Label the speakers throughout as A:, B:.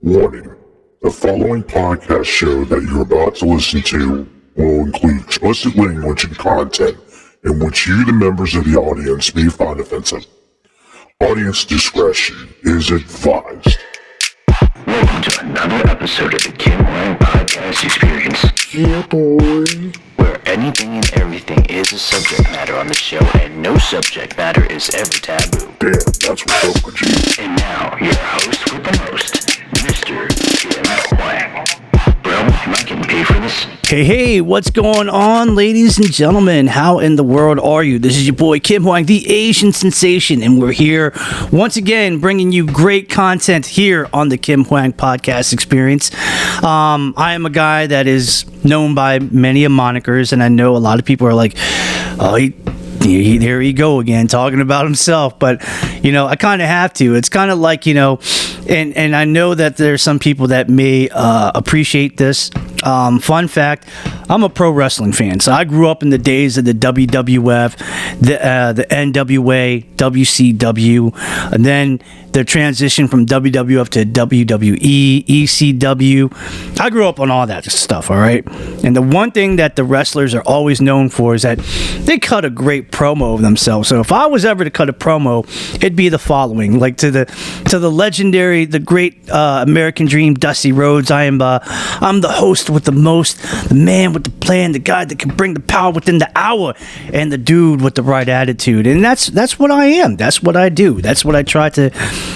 A: Warning: the following podcast show that you're about to listen to will include explicit language and content in which you, the members of the audience, may find offensive. Audience discretion is advised.
B: Welcome to another episode of the Kim Hoang Podcast Experience.
A: Yeah, boy.
B: Where anything and everything is a subject matter on the show, and no subject matter is ever taboo.
A: Damn, that's what's up with you.
B: And now, your host with the most, Mr. Kim Hoang. Bro, am I getting paid for this?
C: Hey, what's going on, ladies and gentlemen? How in the world are you? This is your boy Kim Hoang, the Asian sensation, and we're here once again bringing you great content here on the Kim Hoang Podcast Experience. I am a guy that is known by many monikers, and I know a lot of people are like, oh, there he go again, talking about himself. But, you know, I kind of have to. It's kind of like, you know, and I know that there's some people that may appreciate this. Fun fact, I'm a pro wrestling fan. So I grew up in the days of the WWF, the NWA, WCW, and then the transition from WWF to WWE, ECW. I grew up on all that stuff, all right? And the one thing that the wrestlers are always known for is that they cut a great promo of themselves. So if I was ever to cut a promo, it'd be the following. Like to the legendary, the great American Dream, Dusty Rhodes, I'm the host with the most, the man with the plan, the guy that can bring the power within the hour, and the dude with the right attitude. And that's what I am. That's what I do. That's what I try to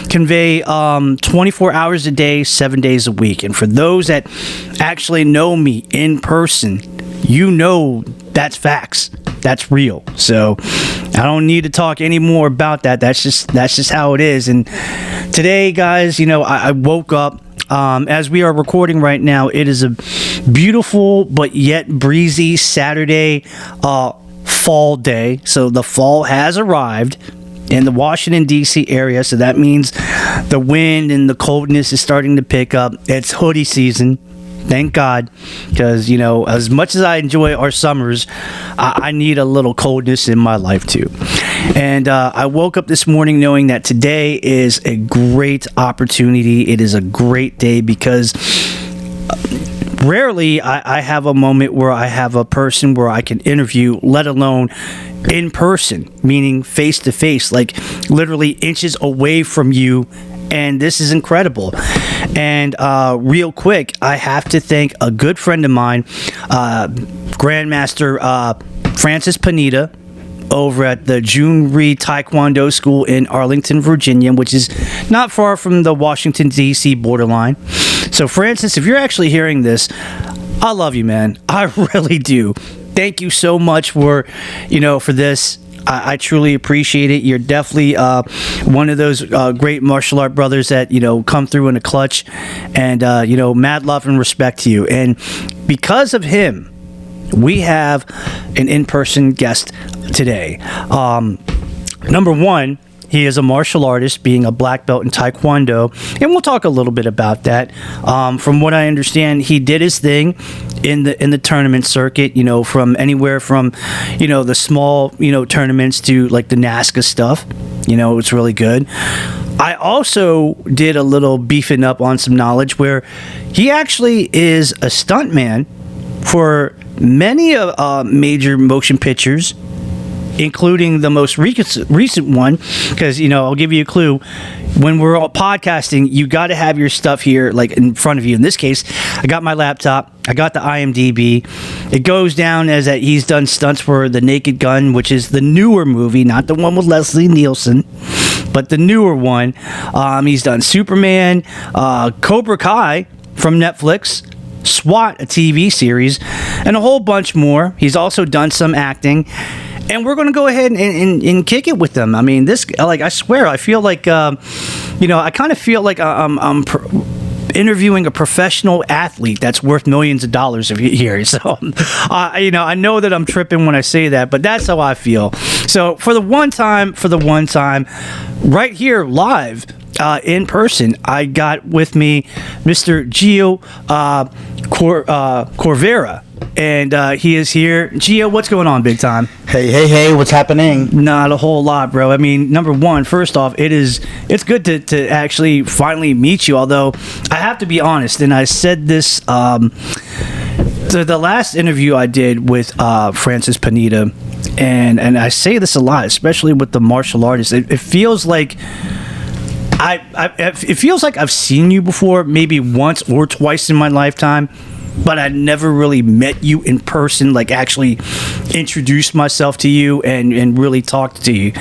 C: convey 24 hours a day, 7 days a week. And for those that actually know me in person, you know that's facts. That's real. So I don't need to talk any more about that. That's just how it is. And today, guys, you know, I woke up. As we are recording right now, it is a beautiful but yet breezy Saturday fall day. So the fall has arrived in the Washington, D.C. area. So that means the wind and the coldness is starting to pick up. It's hoodie season. Thank God, because, you know, as much as I enjoy our summers, I need a little coldness in my life too. And I woke up this morning knowing that today is a great opportunity. It is a great day because rarely I have a moment where I have a person where I can interview, let alone in person, meaning face to face, like literally inches away from you. And this is incredible. And real quick, I have to thank a good friend of mine, Grandmaster Francis Panetta, over at the Jhoon Rhee Taekwondo School in Arlington, Virginia, which is not far from the Washington, D.C. borderline. So, Francis, if you're actually hearing this, I love you, man. I really do. Thank you so much for this. I truly appreciate it. You're definitely one of those great martial art brothers that, you know, come through in a clutch, and, mad love and respect to you. And because of him, we have an in-person guest today. Number one, he is a martial artist, being a black belt in Taekwondo, and we'll talk a little bit about that. From what I understand, he did his thing in the tournament circuit, you know, from anywhere from, you know, the small, you know, tournaments to like the NASKA stuff. You know, it's really good. I also did a little beefing up on some knowledge where he actually is a stuntman for many major motion pictures, including the most recent one, because, you know, I'll give you a clue. When we're all podcasting, you got to have your stuff here, like in front of you. In this case, I got my laptop. I got the IMDb. It goes down as that he's done stunts for The Naked Gun, which is the newer movie, not the one with Leslie Nielsen, but the newer one. He's done Superman, Cobra Kai from Netflix, SWAT, a TV series, and a whole bunch more. He's also done some acting. And we're going to go ahead and kick it with them. I mean, this, like, I swear, I feel like, I kind of feel like I'm interviewing a professional athlete that's worth millions of dollars here. So, I know that I'm tripping when I say that, but that's how I feel. So for the one time, right here live in person, I got with me Mr. Geo Corvera. and he is here. Geo, what's going on, big time?
D: Hey, what's happening?
C: Not a whole lot, bro. I mean, number one, first off, it's good to actually finally meet you, although I have to be honest, and I said this the last interview I did with Francis Panetta, and I say this a lot, especially with the martial artists. It feels like it feels like I've seen you before, maybe once or twice in my lifetime, but I never really met you in person, like actually introduced myself to you and really talked to you.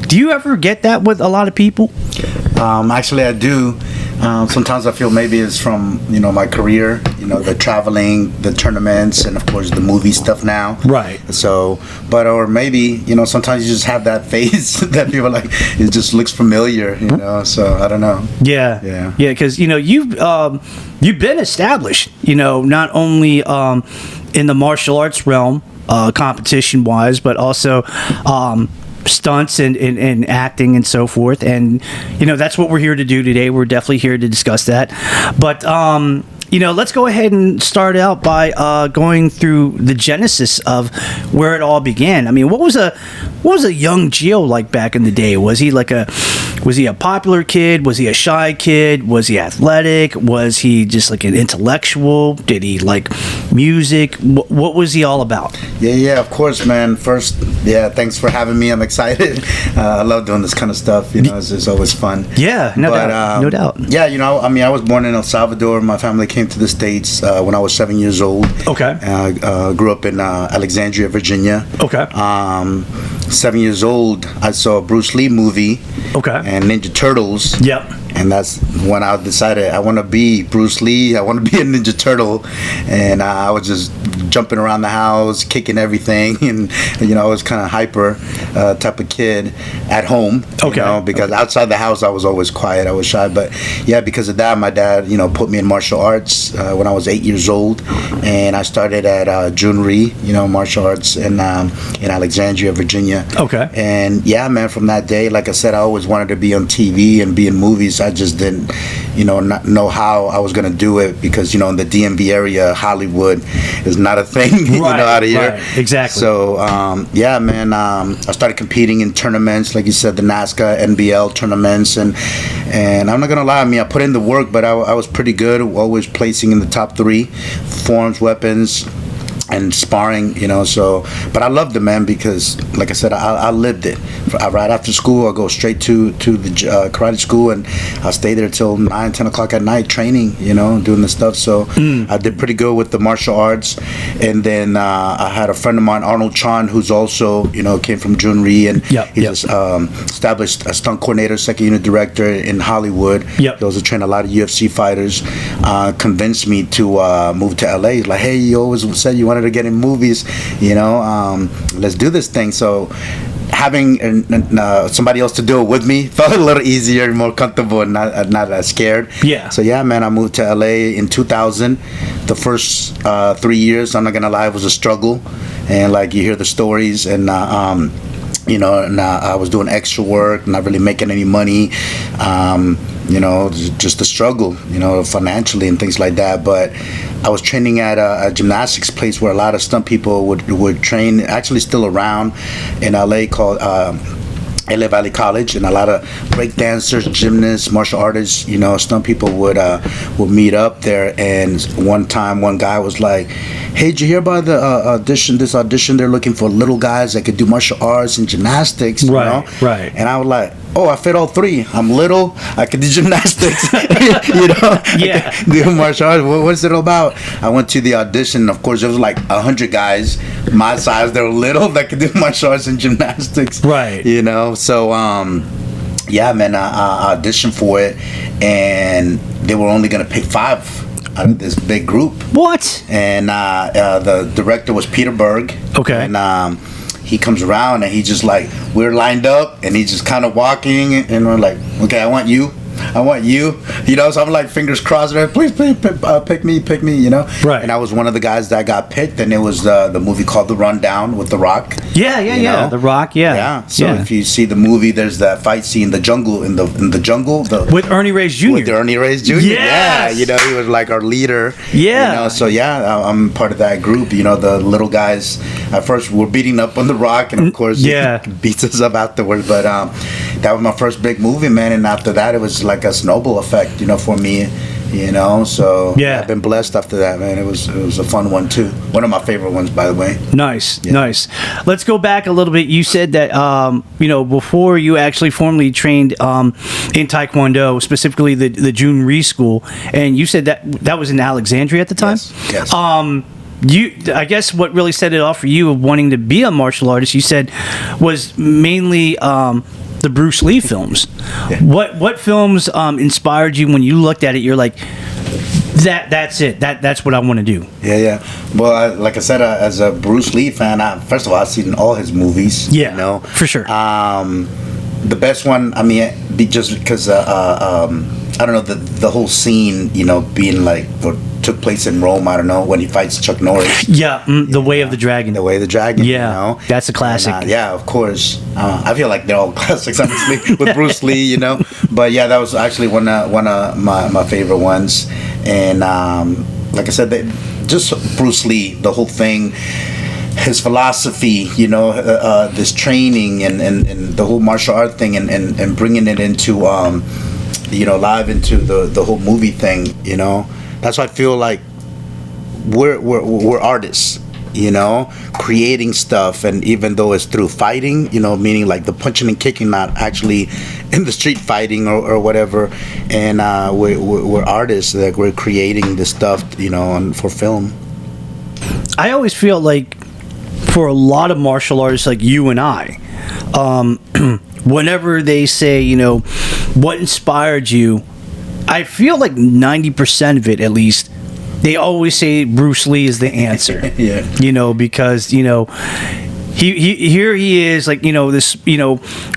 C: Do you ever get that with a lot of people?
D: Actually, I do. Sometimes I feel maybe it's from, my career, the traveling, the tournaments, and of course the movie stuff now.
C: Right.
D: So, or maybe, sometimes you just have that face that people like, it just looks familiar, so I don't know.
C: Yeah. Because, you've been established, not only in the martial arts realm, competition wise, but also stunts and acting and so forth, and that's what we're here to do today. We're definitely here to discuss that, but let's go ahead and start out by going through the genesis of where it all began. I mean, what was a young Geo like back in the day? Was he a popular kid? Was he a shy kid? Was he athletic? Was he just like an intellectual? Did he like music? What was he all about?
D: Yeah, of course, man. First, thanks for having me. I'm excited. I love doing this kind of stuff. It's always fun.
C: Yeah, no doubt.
D: Yeah, I was born in El Salvador. My family came to the States when I was 7 years old.
C: Okay.
D: Grew up in Alexandria, Virginia.
C: Okay.
D: 7 years old, I saw a Bruce Lee movie.
C: Okay.
D: And Ninja Turtles.
C: Yep.
D: And that's when I decided I want to be Bruce Lee. I want to be a Ninja Turtle. And I was just jumping around the house, kicking everything. And, I was kind of hyper type of kid at home.
C: Okay.
D: Because outside the house, I was always quiet. I was shy. But, yeah, because of that, my dad, put me in martial arts when I was 8 years old. And I started at Jhoon Rhee, martial arts in Alexandria, Virginia.
C: Okay.
D: And, yeah, man, from that day, like I said, I always wanted to be on TV and be in movies. I just didn't, not know how I was going to do it because, in the DMV area, Hollywood is not a thing, out of here.
C: Right, exactly.
D: So, yeah, man, I started competing in tournaments, like you said, the NASKA, NBL tournaments. And I'm not going to lie, I put in the work, but I was pretty good, always placing in the top 3, forms, weapons, and sparring, but I loved it, man, because like I said, I lived it. Right after school, I'll go straight to the karate school, and I'll stay there till 9, 10 o'clock at night training, doing this stuff. So I did pretty good with the martial arts. And then I had a friend of mine, Arnold Chan, who's also, came from Jhoon Rhee, and he's established a stunt coordinator, second unit director in Hollywood.
C: Yep.
D: He also trained a lot of UFC fighters. Convinced me to move to LA. Like, hey, you always said you wanted to get in movies, let's do this thing. So having somebody else to do it with me felt a little easier, more comfortable, and not as scared.
C: Yeah.
D: So yeah, man, I moved to LA in 2000. The first 3 years, I'm not gonna lie, it was a struggle, and like you hear the stories, and I was doing extra work, not really making any money, just the struggle, financially and things like that. But I was training at a gymnastics place where a lot of stunt people would train, actually still around in LA, called LA Valley College, and a lot of break dancers, gymnasts, martial artists, stunt people would meet up there. And one time, one guy was like, "Hey, did you hear about the audition? This audition, they're looking for little guys that could do martial arts and gymnastics."
C: Right.
D: And I was like, "Oh, I fit all 3. I'm little, I could do gymnastics,
C: Yeah.
D: do martial arts. What's it all about?" I went to the audition. Of course, there was like 100 guys my size. They were little that could do martial arts and gymnastics.
C: Right.
D: So, yeah, man, I auditioned for it, and they were only going to pick 5 out of this big group.
C: What?
D: And the director was Peter Berg.
C: Okay.
D: And he comes around, and he just like, we're lined up, and he's just kind of walking, and we're like, "Okay, I want you." I want you. So I'm like fingers crossed. Please, pick me.
C: Right.
D: And I was one of the guys that got picked, and it was the movie called The Rundown with The Rock.
C: Yeah. The Rock.
D: Yeah. So if you see the movie, there's that fight scene, the jungle in the jungle,
C: with Ernie Reyes Jr.
D: With Ernie Reyes Jr.
C: Yes!
D: Yeah. He was like our leader.
C: Yeah.
D: So I'm part of that group. The little guys at first were beating up on The Rock, and of course he beats us up afterwards. But that was my first big movie, man. And after that, it was like a snowball effect, for me. So I've been blessed after that, man. It was a fun one too. One of my favorite ones, by the way.
C: Nice. Let's go back a little bit. You said that before you actually formally trained in Taekwondo, specifically the Jhoon Rhee School, and you said that was in Alexandria at the time.
D: Yes.
C: I guess what really set it off for you of wanting to be a martial artist, you said, was mainly the Bruce Lee films.
D: Yeah.
C: What films inspired you when you looked at it? You're like, that's it. That's what I want to do. Yeah.
D: Well, like I said, as a Bruce Lee fan, first of all, I've seen all his movies.
C: Yeah, for sure.
D: The best one, just because I don't know, the whole scene, being like what took place in Rome. I don't know, when he fights Chuck Norris.
C: Yeah, The Way of the Dragon.
D: The Way of the Dragon.
C: Yeah, that's a classic.
D: And, of course. I feel like they're all classics, honestly, with Bruce Lee. But yeah, that was actually one of my favorite ones. And like I said, just Bruce Lee, the whole thing. His philosophy, this training and the whole martial art thing, and bringing it into live into the whole movie thing. That's why I feel like we're artists, creating stuff, and even though it's through fighting, meaning like the punching and kicking, not actually in the street fighting or whatever, and we're artists, like we're creating this stuff, for film.
C: I always feel like, for a lot of martial artists like you and I, whenever they say, what inspired you, I feel like 90% of it, at least, they always say Bruce Lee is the answer.
D: Yeah.
C: Because, he here he is, like, this,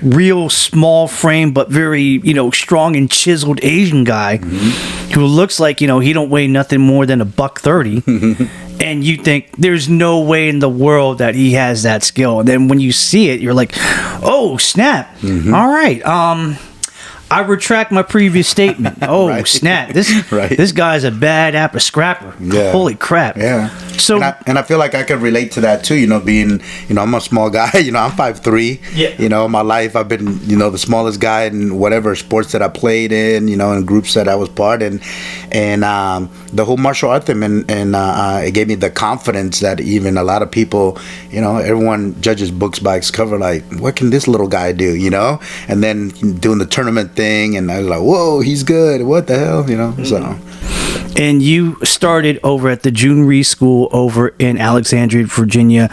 C: real small frame, but very, strong and chiseled Asian guy who looks like, he don't weigh nothing more than $130. And you think there's no way in the world that he has that skill. And then when you see it, you're like, oh, snap. All right. I retract my previous statement. Oh,
D: Right.
C: Snap. This guy's a bad apple scrapper.
D: Yeah.
C: Holy crap.
D: Yeah.
C: So,
D: and I feel like I could relate to that too, being, I'm a small guy, I'm 5'3".
C: Yeah.
D: My life I've been, the smallest guy in whatever sports that I played in, in groups that I was part in. And the whole martial art thing, and it gave me the confidence that even a lot of people, everyone judges books by its cover, like, what can this little guy do, And then doing the tournament thing, and I was like, whoa, he's good. What the hell, so.
C: And you started over at the Jhoon Rhee School over in Alexandria, Virginia.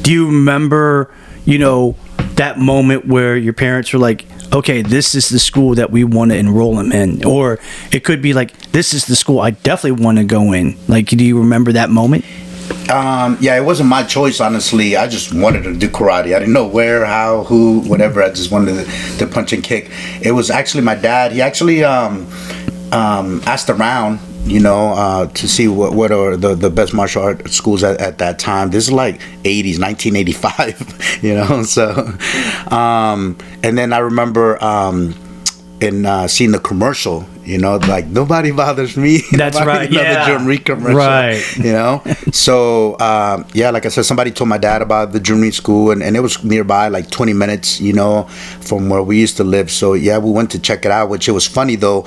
C: Do you remember, that moment where your parents were like, okay, this is the school that we want to enroll him in? Or it could be like, this is the school I definitely want to go in. Like, do you remember that moment?
D: Yeah, it wasn't my choice, honestly. I just wanted to do karate. I didn't know where, how, who, whatever. I just wanted to punch and kick. It was actually my dad. He actually asked around, to see what are the best martial art schools at that time. This is like 80s, 1985, so. And then I remember seeing the commercial, like, nobody bothers me.
C: That's right. Yeah.
D: The Jhoon Rhee commercial.
C: Right.
D: So, like I said, somebody told my dad about the Jhoon Rhee school, and it was nearby, like 20 minutes, from where we used to live. So, yeah, we went to check it out, which it was funny, though.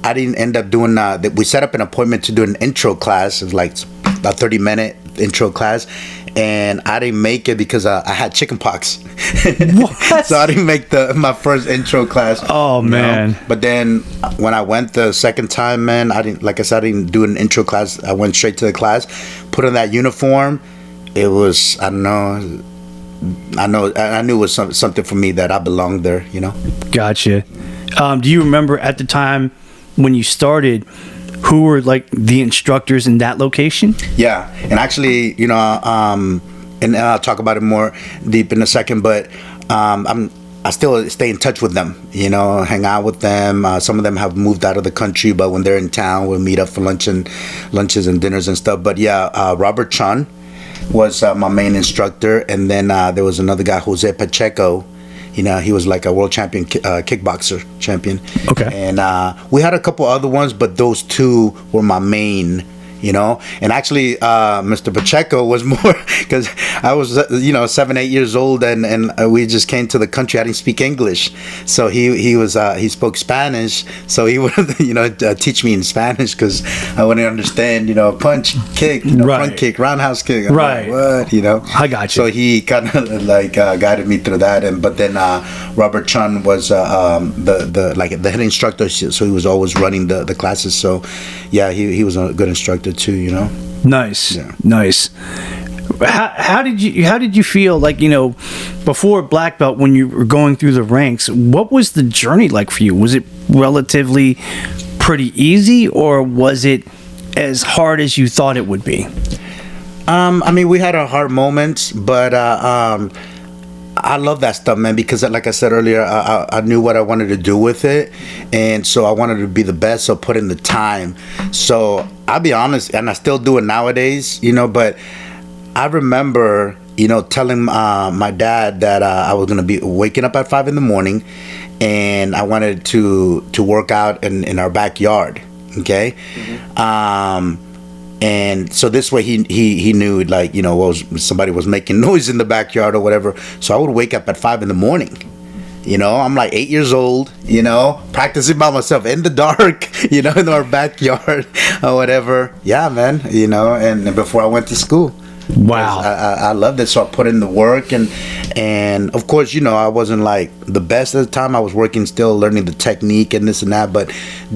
D: I didn't end up doing we set up an appointment to do an intro class. It was like a 30-minute intro class. And I didn't make it because I had chickenpox.
C: What?
D: So I didn't make my first intro class.
C: Oh, man.
D: But then when I went the second time, man, I didn't do an intro class. I went straight to the class, put on that uniform. It was, I knew it was something for me, that I belonged there,
C: Gotcha. Do you remember at the time when you started, who were like the instructors in that location?
D: Yeah, and actually, and I'll talk about it more deep in a second, but I still stay in touch with them, you know, hang out with them. Some of them have moved out of the country, but when they're in town, we'll meet up for lunches and dinners and stuff. But yeah, Robert Chun was my main instructor, and then there was another guy, Jose Pacheco. You know, he was like a world champion, kickboxer champion.
C: Okay.
D: And we had a couple other ones, but those two were my main. You know, and actually, Mr. Pacheco was more because I was, 7, 8 years old, and we just came to the country. I didn't speak English, so he spoke Spanish. So he would, teach me in Spanish because I wouldn't understand, punch, kick, front kick, roundhouse kick. I'm
C: right.
D: Like, what,
C: I got you.
D: So he kind of guided me through that, but then Robert Chun was the head instructor, so he was always running the classes. So yeah, he was a good instructor too,
C: Nice.
D: Yeah.
C: Nice. How did you feel like, before black belt, when you were going through the ranks? What was the journey like for you? Was it relatively pretty easy, or was it as hard as you thought it would be?
D: We had our hard moments, but I love that stuff, man, because like I said earlier, I knew what I wanted to do with it, and so I wanted to be the best, so put in the time. So I'll be honest, and I still do it nowadays, but I remember, telling my dad that I was going to be waking up at 5 a.m, and I wanted to work out in our backyard, okay? Mm-hmm. And so this way he knew, like, somebody was making noise in the backyard or whatever. So I would wake up at 5 a.m. I'm like 8 years old, practicing by myself in the dark, in our backyard or whatever. Yeah, man, and before I went to school.
C: Wow.
D: I loved it. So I put in the work, and of course, I wasn't like the best at the time. I was working, still learning the technique and this and that, but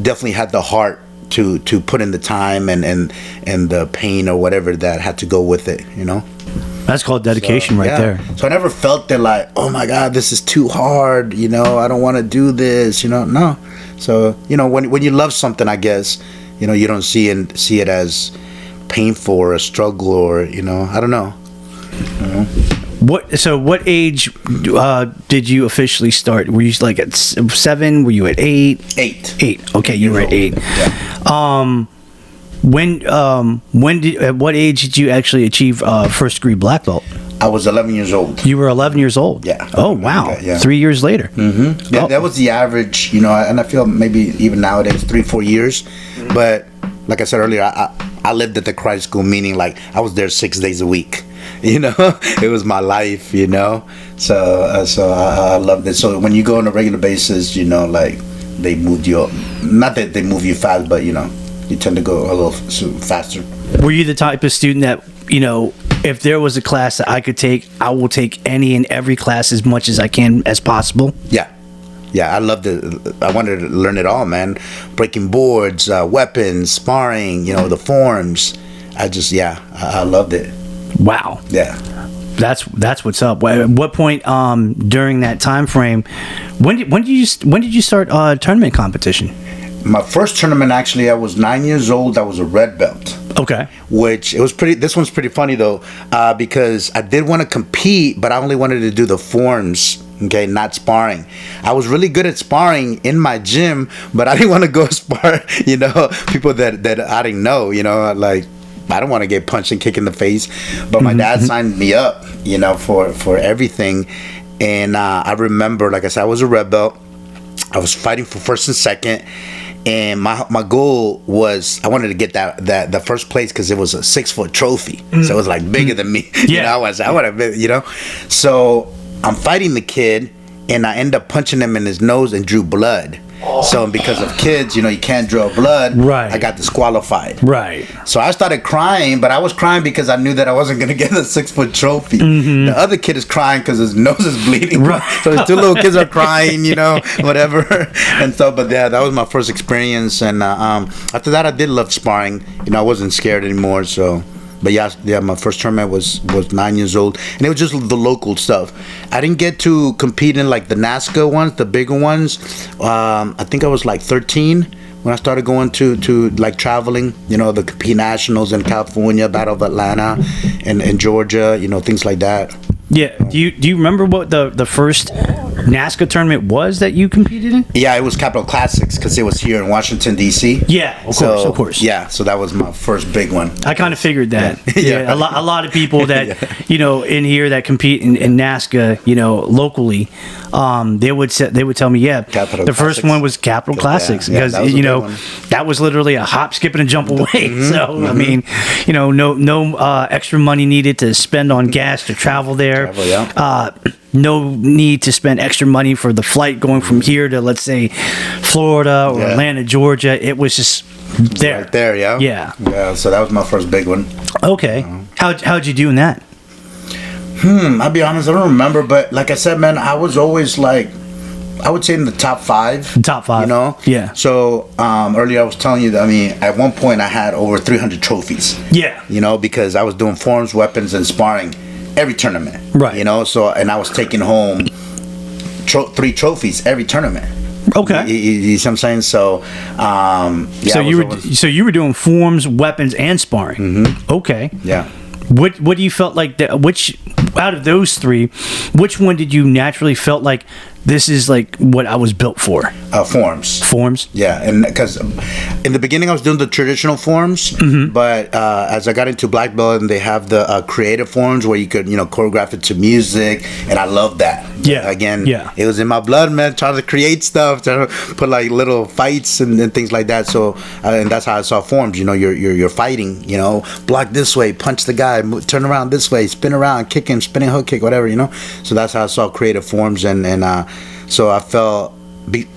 D: definitely had the heart to put in the time and the pain or whatever that had to go with it,
C: That's called dedication there.
D: So I never felt that like, oh my God, this is too hard, I don't want to do this, no. So, when you love something, I guess, you don't see it as painful or a struggle or, I don't know.
C: What age did you officially start? Were you like at 7? Were you at 8? 8. Okay, you were at 8.
D: Yeah.
C: At what age did you actually achieve first degree black belt?
D: I was 11 years old.
C: You were 11 years old?
D: Yeah.
C: Oh, wow.
D: Okay, yeah.
C: 3 years later.
D: Mm-hmm. That was the average, and I feel maybe even nowadays 3-4 years. Mm-hmm. But like I said earlier, I lived at the Christ School, meaning like I was there 6 days a week. It was my life, so I loved it. So when you go on a regular basis, like they moved you up. Not that they move you fast, but you tend to go a little faster.
C: Were you the type of student that, if there was a class that I could take, I will take any and every class as much as I can as possible?
D: Yeah, I loved it. I wanted to learn it all, man. Breaking boards, weapons, sparring, the forms. I loved it.
C: Wow.
D: Yeah.
C: That's what's up. At what point during that time frame, when did you start tournament competition?
D: My first tournament, actually, I was 9 years old. I was a red belt.
C: Okay.
D: Which it was pretty. This one's pretty funny though, because I did want to compete, but I only wanted to do the forms. Okay, not sparring. I was really good at sparring in my gym, but I didn't want to go spar. People that I didn't know. Like. I don't want to get punched and kicked in the face, but my dad signed me up, for everything. And I remember, like I said, I was a red belt. I was fighting for first and second, and my goal was I wanted to get that the first place because it was a 6-foot trophy, so it was like bigger than me.
C: Yeah.
D: I would have been, So I'm fighting the kid, and I end up punching him in his nose and drew blood. So because of kids, you can't draw blood.
C: Right.
D: I got disqualified.
C: Right.
D: So I started crying, but I was crying because I knew that I wasn't going to get a 6-foot trophy. Mm-hmm. The other kid is crying because his nose is bleeding.
C: Right.
D: So his 2 little kids are crying, whatever. And so, but yeah, that was my first experience. And after that, I did love sparring. I wasn't scared anymore. So. But yeah, my first tournament was 9 years old, and it was just the local stuff. I didn't get to compete in like the NASKA ones, the bigger ones. I think I was like 13 when I started going to like traveling. The compete nationals in California, Battle of Atlanta, and Georgia. Things like that.
C: Yeah. Do you remember what the first NASKA tournament was that you competed in?
D: Yeah, it was Capital Classics because it was here in Washington, D.C.
C: Yeah, of course.
D: Yeah, so that was my first big one.
C: I kind of figured that.
D: Yeah.
C: A lot of people that in here that compete in NASKA, locally, they would tell me,
D: Capital
C: the first
D: Classics.
C: one was Capital Classics because
D: that was a big one.
C: that was literally a hop, skip, and a jump away. So I mean, no extra money needed to spend on gas to travel there. No need to spend extra money for the flight going from here to, let's say, Florida or Atlanta, Georgia. It was just there.
D: Right there, yeah. Yeah, so that was my first big one.
C: Okay. How'd you do in that?
D: I'll be honest, I don't remember, but like I said, man, I was always like, I would say in the top 5.
C: Top 5. Yeah.
D: So earlier I was telling you that, I mean, at one point I had over 300 trophies.
C: Yeah.
D: Because I was doing forms, weapons, and sparring every tournament.
C: Right.
D: So, and I was taking home 3 trophies every tournament.
C: Okay.
D: You see what I'm saying? So,
C: so you were doing forms, weapons, and sparring. Okay.
D: Yeah.
C: What do you felt like which out of those 3, which one did you naturally felt like this is like what I was built for?
D: Forms. Yeah, and because in the beginning I was doing the traditional forms, but as I got into black belt and they have the creative forms where you could choreograph it to music, and I love that.
C: Yeah.
D: Again, it was in my blood, man. Trying to create stuff, trying to put like little fights and things like that. So and that's how I saw forms. You're fighting. Block this way, punch the guy, turn around this way, spin around, kick him, spinning hook kick, whatever. So that's how I saw creative forms, and so I felt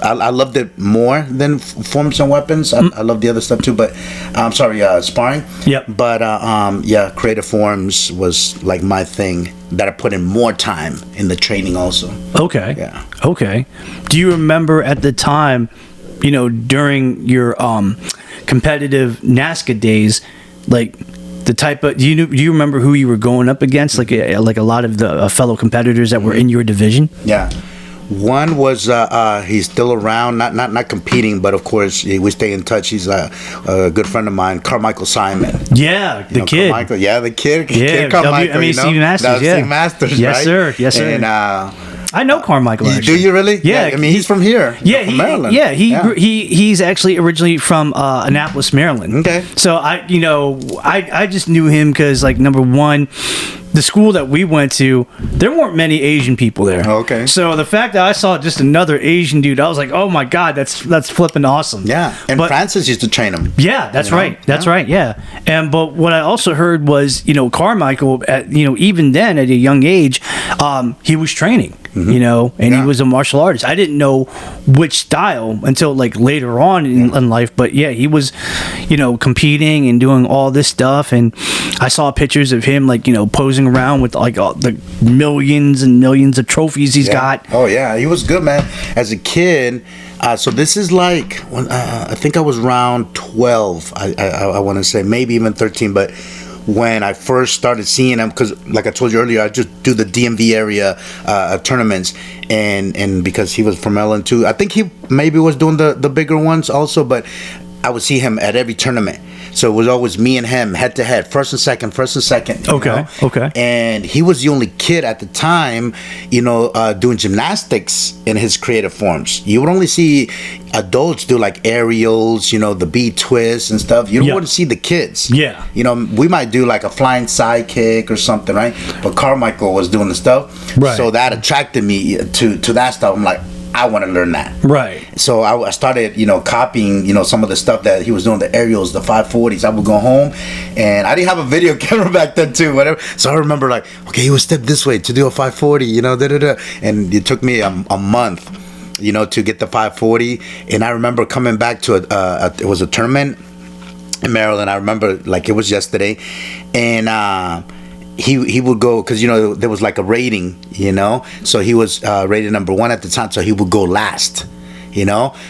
D: I loved it more than forms and weapons. I love the other stuff too, but I'm sorry, sparring.
C: Yep.
D: But creative forms was like my thing that I put in more time in the training also.
C: Okay.
D: Yeah.
C: Okay. Do you remember at the time, during your competitive NASKA days, like the type of do you remember who you were going up against, like a lot of the fellow competitors that were in your division?
D: Yeah. One was he's still around, not competing, but of course we stay in touch. He's a good friend of mine, Carmichael Simon.
C: Yeah, the kid.
D: Carmichael, the kid.
C: Yeah,
D: kid Carmichael.
C: Steve Masters.
D: Steve Masters.
C: Yes,
D: right?
C: sir. Yes, sir.
D: And
C: I know Carmichael.
D: Do you really?
C: Yeah.
D: I mean, he's from here.
C: Yeah,
D: from Maryland.
C: Yeah, he's actually originally from Annapolis, Maryland.
D: Okay.
C: So I just knew him because, like, number one, the school that we went to, there weren't many Asian people there.
D: Okay.
C: So the fact that I saw just another Asian dude, I was like, oh my God, that's flipping awesome.
D: Yeah. And Francis used to train him.
C: Yeah, that's right. That's right. Yeah. But what I also heard was, Carmichael, at even then at a young age, he was training. He was a martial artist. I didn't know which style until like later on in life, but yeah, he was, competing and doing all this stuff, and I saw pictures of him like posing around with like all the millions and millions of trophies he's got.
D: Oh yeah, he was good, man. As a kid, so this is like when I think I was around 12. I want to say maybe even 13, but when I first started seeing him, because like I told you earlier, I just do the DMV area tournaments, and because he was from Maryland too, I think he maybe was doing the bigger ones also, but I would see him at every tournament. So it was always me and him head to head, first and second.
C: Okay.
D: And he was the only kid at the time, doing gymnastics in his creative forms. You would only see adults do like aerials, the bead twists and stuff. You don't want to see the kids.
C: Yeah.
D: We might do like a flying side kick or something, right? But Carmichael was doing the stuff.
C: Right.
D: So that attracted me to that stuff. I'm like, I want to learn that.
C: Right.
D: So I started, copying, some of the stuff that he was doing, the aerials, the 540s. I would go home, and I didn't have a video camera back then too, whatever. So I remember like, okay, he would step this way to do a 540, and it took me a month, to get the 540. And I remember coming back to it was a tournament in Maryland. I remember like it was yesterday, and he would go, because there was like a rating, so he was rated number 1 at the time, so he would go last,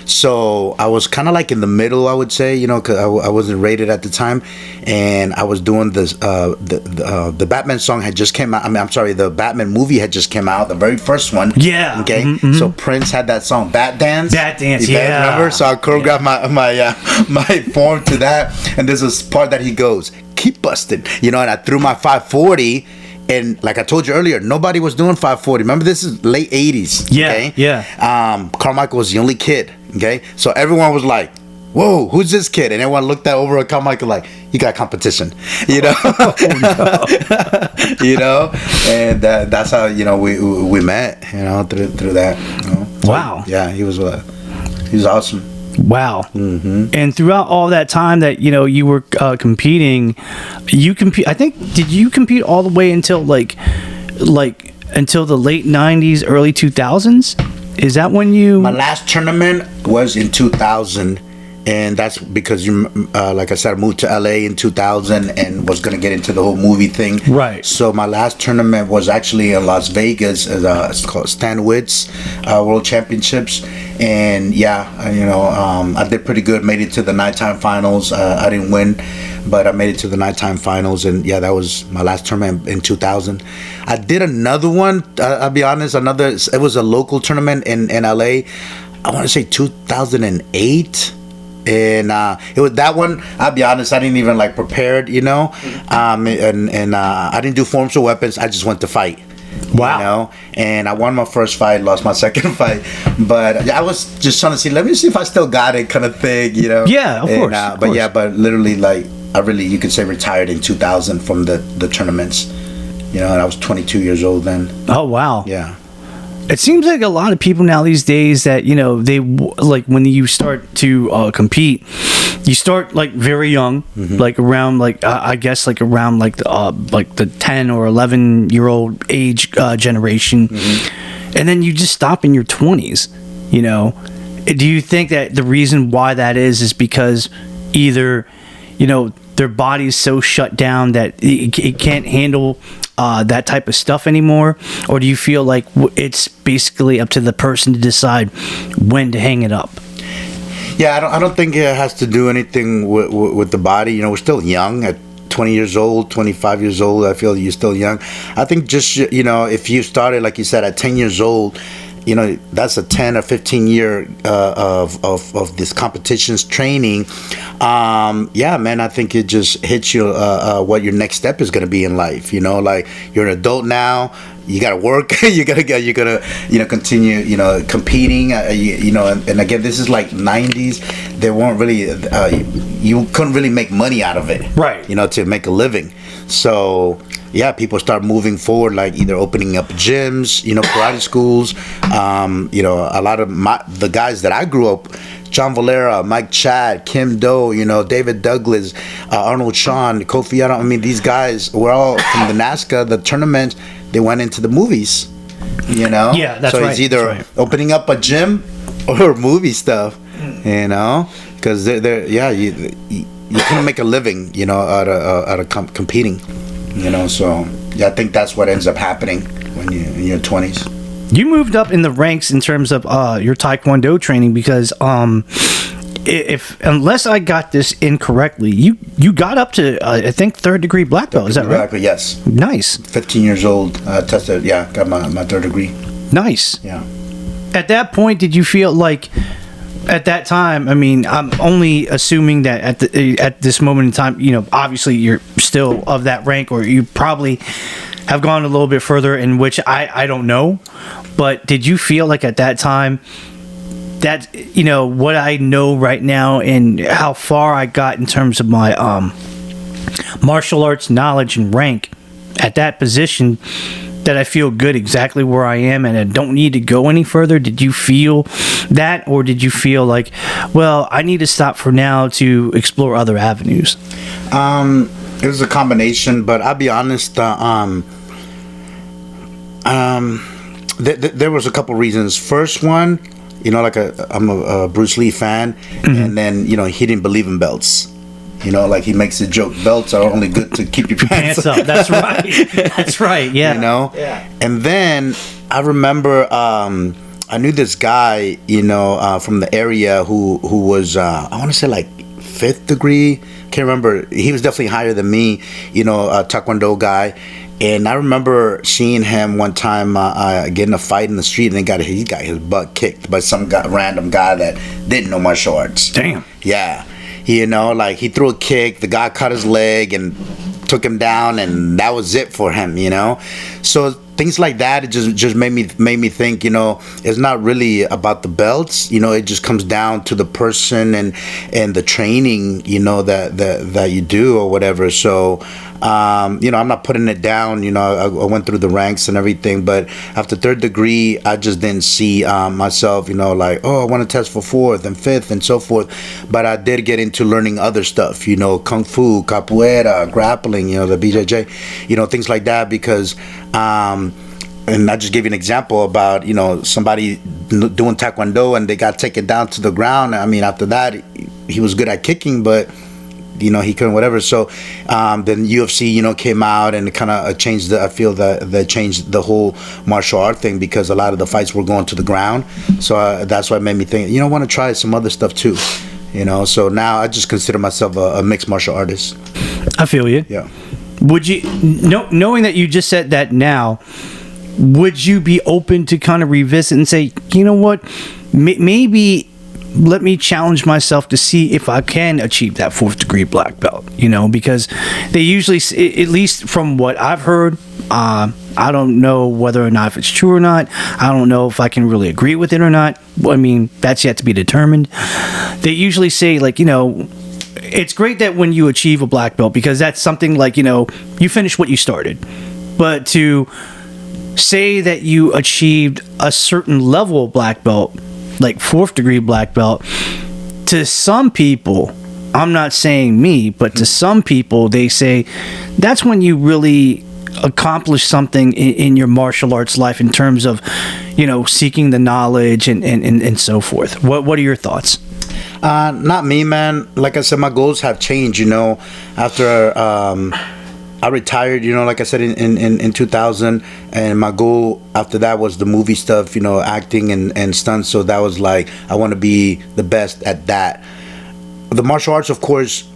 D: so I was kind of like in the middle, I would say, because I wasn't rated at the time, and I was doing this the Batman song had just came out. The Batman movie had just came out, the very first one. Okay. So Prince had that song Bat Dance. Remember? So I choreographed my form to that, and there's this part that he goes, keep busting, and I threw my 540, And like I told you earlier, nobody was doing 540. Remember, this is late 80s.
C: Yeah,
D: okay?
C: yeah.
D: Carmichael was the only kid. Okay, so everyone was like, "Whoa, who's this kid?" And everyone looked over at Carmichael like, "You got competition," you know. You know, and that's how we met. You know, through that. You know? So,
C: Wow.
D: Yeah, he was awesome.
C: Wow. Mm-hmm. And throughout all that time that you were competing, I think, did you compete all the way until like until the late 90s, early 2000s? Is that when you?
D: My last tournament was in 2000. And that's because like I said, I moved to LA in 2000 and was gonna get into the whole movie thing.
C: Right.
D: So my last tournament was actually in Las Vegas. It's called Stan Witt's World Championships, and I did pretty good. Made it to the nighttime finals. I didn't win, but I made it to the nighttime finals, and that was my last tournament in 2000. I did another one. I'll be honest. It was a local tournament in LA. I want to say 2008. And it was that one. I'll be honest, I didn't even prepared, and I didn't do forms or weapons. I just went to fight.
C: Wow.
D: And I won my first fight, lost my second fight, but I was just trying to see. Let me see if I still got it, kind of thing,
C: Yeah, of course.
D: But literally, you could say retired in 2000 from the tournaments. And I was 22 years old then.
C: Oh wow.
D: Yeah.
C: It seems like a lot of people now these days that they when you start to compete, you start very young,
D: Mm-hmm.
C: around I guess around the 10 or 11-year-old age generation,
D: Mm-hmm.
C: and then you just stop in your 20s. Do you think that the reason why that is because either their body's so shut down that it can't handle that type of stuff anymore, or do you feel like it's basically up to the person to decide when to hang it up?
D: Yeah, I don't think it has to do anything with the body. We're still young at 20 years old, 25 years old. I feel you're still young. I think just if you started, like you said, at 10 years old, that's a 10 or 15 year of this competitions training. Man, I think it just hits you what your next step is going to be in life. You're an adult now. You got to work. you're gonna continue competing. And again, this is like 90s. They weren't really you couldn't really make money out of it,
C: right?
D: To make a living. So people start moving forward, either opening up gyms, karate schools. A lot of the guys that I grew up, John Valera, Mike Chad, Kim Do, David Douglas, Arnold Shawn, Kofi Adam. I mean, these guys were all from the NASKA, the tournament. They went into the movies,
C: Yeah, that's
D: so
C: right.
D: it's either opening up a gym or movie stuff, because you couldn't make a living, out of competing. So I think that's what ends up happening when you're in your 20s.
C: You moved up in the ranks in terms of your Taekwondo training because unless I got this incorrectly, you got up to I think 3rd degree black belt. Is that right?
D: Exactly. Yes.
C: Nice.
D: 15 years old. Tested. Yeah, got my 3rd degree.
C: Nice.
D: Yeah.
C: At that point, did you feel like? At that time, I mean, I'm only assuming that at this moment in time, obviously you're still of that rank, or you probably have gone a little bit further, in which I don't know. But did you feel like at that time that what I know right now and how far I got in terms of my martial arts knowledge and rank at that position, that I feel good exactly where I am and I don't need to go any further? Did you feel that, or did you feel like, well, I need to stop for now to explore other avenues?
D: It was a combination, but I'll be honest, there was a couple reasons. First one, I'm a Bruce Lee fan, and then he didn't believe in belts. He makes a joke, belts are only good to keep your pants
C: up. That's right. That's right. Yeah.
D: Yeah. And then I remember I knew this guy, from the area who was I want to say 5th degree. Can't remember. He was definitely higher than me. A Taekwondo guy. And I remember seeing him one time getting a fight in the street, and he got his butt kicked by some random guy that didn't know martial arts.
C: Damn.
D: Yeah. He threw a kick, the guy cut his leg and took him down, and that was it for him, you know. So things like that, it just made me think, you know, it's not really about the belts, you know. It just comes down to the person and the training, you know, that you do or whatever. So you know, I'm not putting it down, you know. I went through the ranks and everything, but after third degree, I just didn't see myself, you know, like, oh, I want to test for fourth and fifth and so forth. But I did get into learning other stuff, you know, kung fu, capoeira, grappling, you know, the BJJ, you know, things like that, because and I just gave you an example about, you know, somebody doing taekwondo and they got taken down to the ground. I mean, after that, he was good at kicking, but you know, he couldn't, whatever. So then UFC, you know, came out and it kind of changed I feel that changed the whole martial art thing, because a lot of the fights were going to the ground. So that's why it made me think, you know, I want to try some other stuff too, you know. So now I just consider myself a mixed martial artist.
C: I feel you.
D: Yeah.
C: Would you, knowing that you just said that now, would you be open to kind of revisit and say, you know what, maybe let me challenge myself to see if I can achieve that fourth degree black belt, you know, because they usually, at least from what I've heard, I don't know whether or not if it's true or not. I don't know if I can really agree with it or not. I mean, that's yet to be determined. They usually say, like, you know, it's great that when you achieve a black belt, because that's something like, you know, you finish what you started. But to say that you achieved a certain level of black belt, like fourth degree black belt, to some people, I'm not saying me, but to some people, they say that's when you really accomplish something in your martial arts life in terms of, you know, seeking the knowledge and so forth. What are your thoughts?
D: Not me, man. Like I said, my goals have changed, you know, after I retired, you know, like I said, in 2000, and my goal after that was the movie stuff, you know, acting and stunts. So that was like, I want to be the best at that. The martial arts, of course,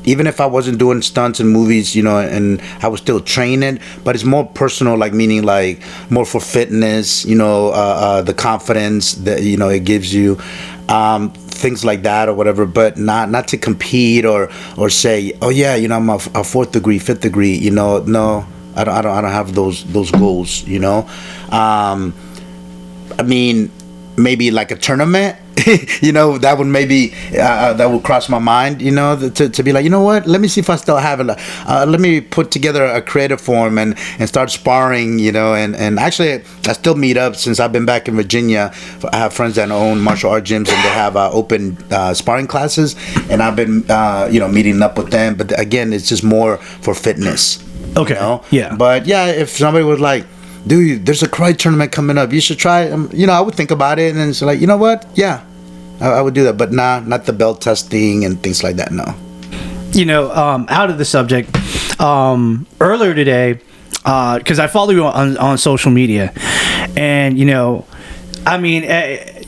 D: even if I wasn't doing stunts and movies, you know, and I was still training, but it's more personal, like, meaning like more for fitness, you know, the confidence that, you know, it gives you, things like that or whatever, but not to compete or say, oh yeah, you know, I'm a fourth degree, fifth degree, you know. No, I don't have those goals, you know. I mean, maybe like a tournament, you know, that would maybe that would cross my mind, you know, to be like, you know what, let me see if I still have it. Let me put together a creative form and start sparring, you know. And actually, I still meet up since I've been back in Virginia. I have friends that own martial art gyms, and they have open sparring classes, and I've been you know, meeting up with them. But again, it's just more for fitness.
C: Okay.
D: You know?
C: Yeah.
D: But yeah, if somebody was like, dude, there's a karate tournament coming up, you should try it. You know, I would think about it, and it's like, you know what? Yeah, I would do that, but not the belt testing and things like that. No.
C: You know, out of the subject, earlier today, because I follow you on social media, and you know, I mean,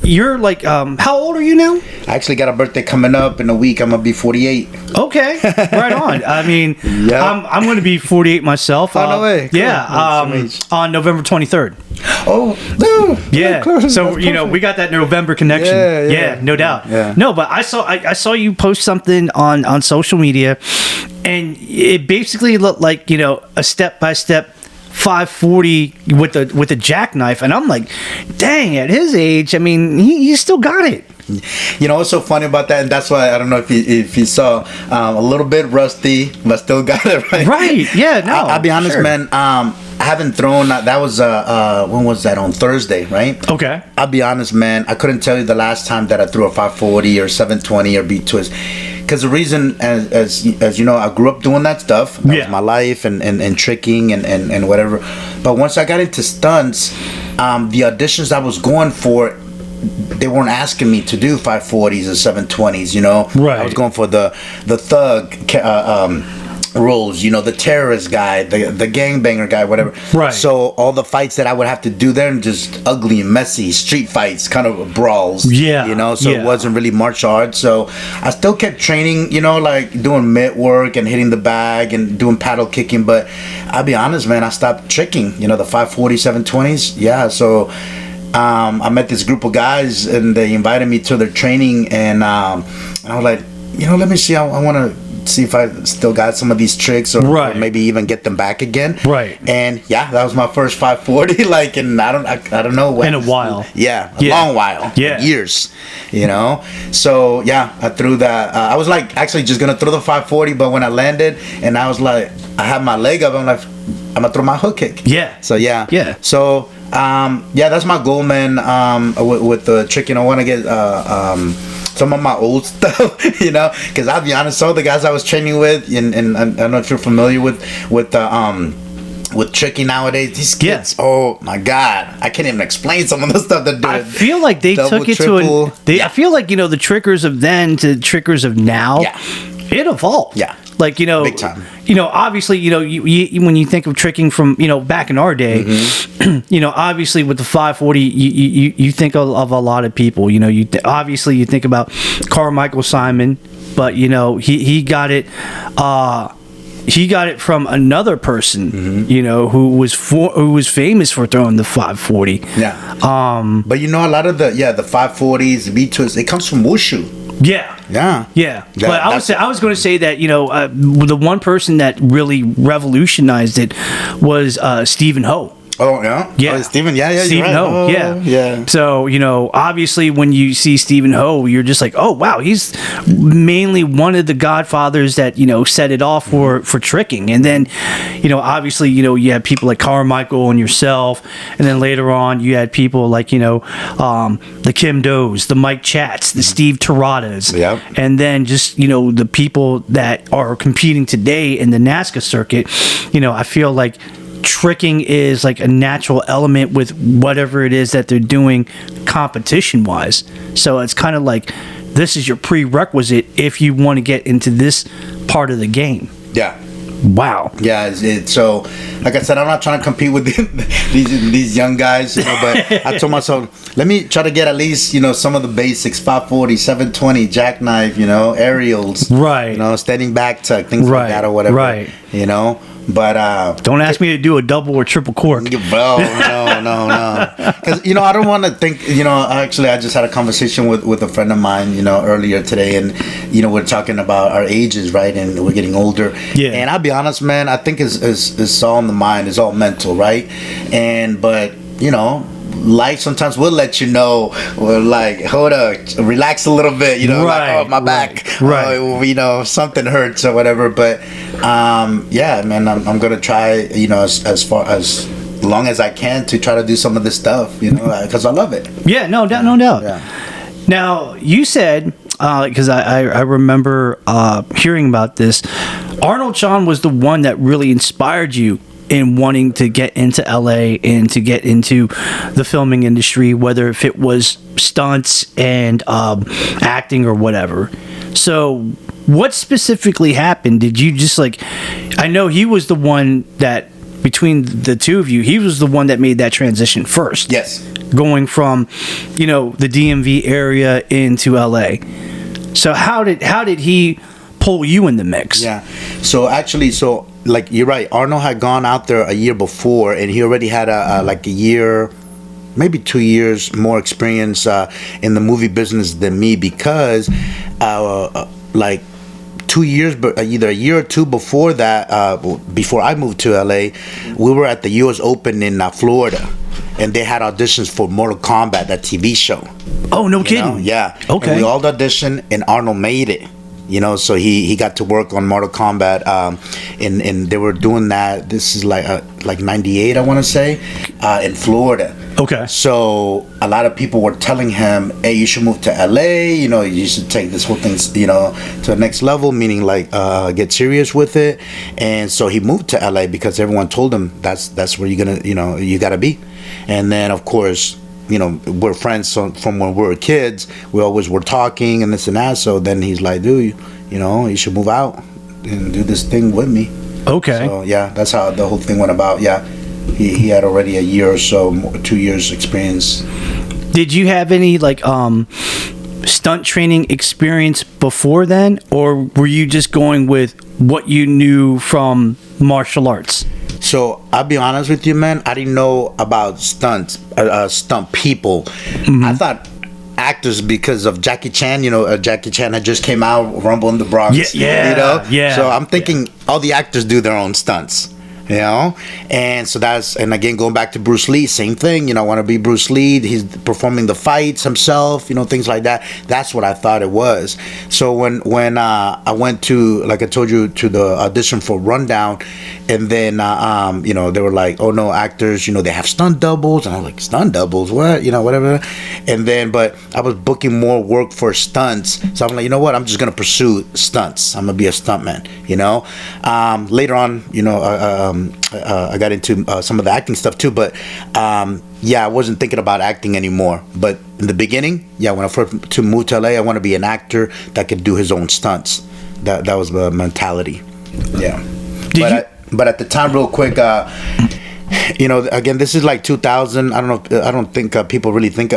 C: you're like, how old are you now?
D: I actually got a birthday coming up in a week. I'm gonna be 48.
C: Okay, right on. I mean,
D: Yep.
C: I'm going to be 48 myself.
D: Oh, no way. Cool.
C: Yeah,
D: Nice.
C: on November 23rd.
D: Oh, no.
C: Yeah.
D: Close.
C: So
D: That's
C: you know,
D: perfect.
C: we got that November connection.
D: Yeah.
C: No doubt.
D: Yeah.
C: No, but I saw you post something on social media, and it basically looked like, you know, a step-by-step 540 with a jackknife, and I'm like, dang, at his age, I mean, he still got it.
D: You know what's so funny about that, and that's why I don't know if you saw, a little bit rusty, but still got it right.
C: Right? Yeah. No.
D: I'll be honest,
C: sure.
D: man. I haven't thrown. That was when was that? On Thursday, right?
C: Okay.
D: I'll be honest, man. I couldn't tell you the last time that I threw a 540 or 720 or beat twist. Because the reason, as you know, I grew up doing that stuff. That was my life, and tricking and whatever. But once I got into stunts, the auditions I was going for, they weren't asking me to do 540s or 720s, you know.
C: Right.
D: I was going for the thug roles, you know, the terrorist guy, the gangbanger guy, whatever.
C: Right.
D: So all the fights that I would have to do there, and just ugly, messy street fights, kind of brawls.
C: Yeah.
D: You know, so
C: Yeah.
D: it wasn't really martial arts. So I still kept training, you know, like doing mitt work and hitting the bag and doing paddle kicking. But I'll be honest, man, I stopped tricking, you know, the 540, 720s. Yeah. So I met this group of guys, and they invited me to their training, and I was like, you know, let me see. I want to see if I still got some of these tricks, or maybe even get them back again.
C: Right.
D: And yeah, that was my first 540. Like, and I don't know when.
C: In a while.
D: Yeah, a long while.
C: Yeah.
D: Years. You know. So yeah, I threw that. I was like actually just gonna throw the 540, but when I landed and I was like, I had my leg up, I'm like, I'm gonna throw my hook kick.
C: Yeah.
D: So yeah.
C: Yeah.
D: So yeah, that's my goal, man. With the tricking, I want to get some of my old stuff, you know, because I'll be honest, some of the guys I was training with, and I don't know if you're familiar with tricking nowadays, these kids, oh my god, I can't even explain some of the stuff they're doing.
C: I feel like they took it to I feel like, you know, the trickers of then to trickers of now, it evolved.
D: Yeah.
C: Like, you know,
D: big time.
C: You know, obviously, you know, you when you think of tricking from, you know, back in our day, you know, obviously with the 540, you think of a lot of people. You know, obviously you think about Carmichael Simon, but you know, he got it. He got it from another person, you know, who was famous for throwing the 540.
D: Yeah. But you know, a lot of the 540s, the V2s, it comes from wushu.
C: Yeah. But I was going to say that, you know, the one person that really revolutionized it was Stephen Ho.
D: Oh yeah,
C: yeah,
D: Stephen,
C: Stephen
D: right.
C: Ho,
D: yeah.
C: So you know, obviously, when you see Stephen Ho, you're just like, oh wow, he's mainly one of the godfathers that, you know, set it off for tricking. And then, you know, obviously, you know, you had people like Carmichael and yourself, and then later on, you had people like, you know, the Kim Does, the Mike Chats, the Steve Taradas, and then just, you know, the people that are competing today in the NASKA circuit. You know, I feel like tricking is like a natural element with whatever it is that they're doing competition wise. So it's kind of like this is your prerequisite if you want to get into this part of the game.
D: Yeah.
C: Wow.
D: Yeah. So, like I said, I'm not trying to compete with these young guys, you know, but I told myself, let me try to get at least, you know, some of the basics: 540, 720, jackknife, you know, aerials,
C: right? You
D: know, standing back tuck, things like that, or whatever, right? You know. But
C: don't ask me to do a double or triple cork.
D: No. Because, you know, I don't want to think, you know, actually I just had a conversation with a friend of mine, you know, earlier today, and, you know, we're talking about our ages, right? And we're getting older. Yeah. And I'll be honest, man, I think it's all in the mind, it's all mental, right? But, you know, life sometimes will let you know, or like, hold up, relax a little bit, you know, like, oh, my back, right. You know, something hurts or whatever. But yeah, man, I'm gonna try, you know, as long as I can to try to do some of this stuff, you know, because I love it.
C: Yeah, no doubt. Yeah. Now, you said, because I remember hearing about this, Arnold Chan was the one that really inspired you in wanting to get into LA and to get into the filming industry, whether if it was stunts and acting or whatever. So what specifically happened? Did you just like, I know he was the one that, between the two of you, he was the one that made that transition first.
D: Yes. Going
C: from, you know, the DMV area into LA. So how did he pull you in the mix?
D: Yeah. So actually, like, you're right, Arnold had gone out there a year before, and he already had a year, maybe 2 years more experience in the movie business than me, because like 2 years, but either a year or two before that, before I moved to LA, we were at the US Open in Florida, and they had auditions for Mortal Kombat, that TV show.
C: Oh, no kidding.
D: Know? Yeah.
C: Okay.
D: And we all auditioned, and Arnold made it. You know, so he got to work on Mortal Kombat, and they were doing that. This is like 98, I want to say, in Florida.
C: Okay.
D: So a lot of people were telling him, "Hey, you should move to LA. You know, you should take this whole thing, you know, to the next level." Meaning, like, get serious with it. And so he moved to LA because everyone told him that's where you're gonna, you know, you gotta be. And then, of course, you know, we're friends from when we were kids. We always were talking and this and that. So then he's like, dude, you know, you should move out and do this thing with me.
C: Okay.
D: So yeah, that's how the whole thing went about. Yeah, he had already a year or so, 2 years experience.
C: Did you have any like stunt training experience before then, or were you just going with what you knew from martial arts?
D: So I'll be honest with you, man. I didn't know about stunt people. Mm-hmm. I thought actors because of Jackie Chan. Jackie Chan had just came out, Rumble in the Bronx.
C: Yeah.
D: So I'm thinking all the actors do their own stunts. And so and again, going back to Bruce Lee, same thing. I want to be Bruce Lee. He's performing the fights himself, things like that. That's what I thought it was. So when I went to, like I told you, to the audition for Rundown, and then they were like, oh no, actors, they have stunt doubles, and I was like, stunt doubles, what, whatever. And then, but I was booking more work for stunts, so I'm like, you know what, I'm just gonna pursue stunts. I'm gonna be a stuntman. Later on, I got into some of the acting stuff too, but I wasn't thinking about acting anymore. But in the beginning, when I first moved to LA, I want to be an actor that could do his own stunts. That was the mentality. Yeah. But at the time, real quick, again, this is like 2000. I don't think people really think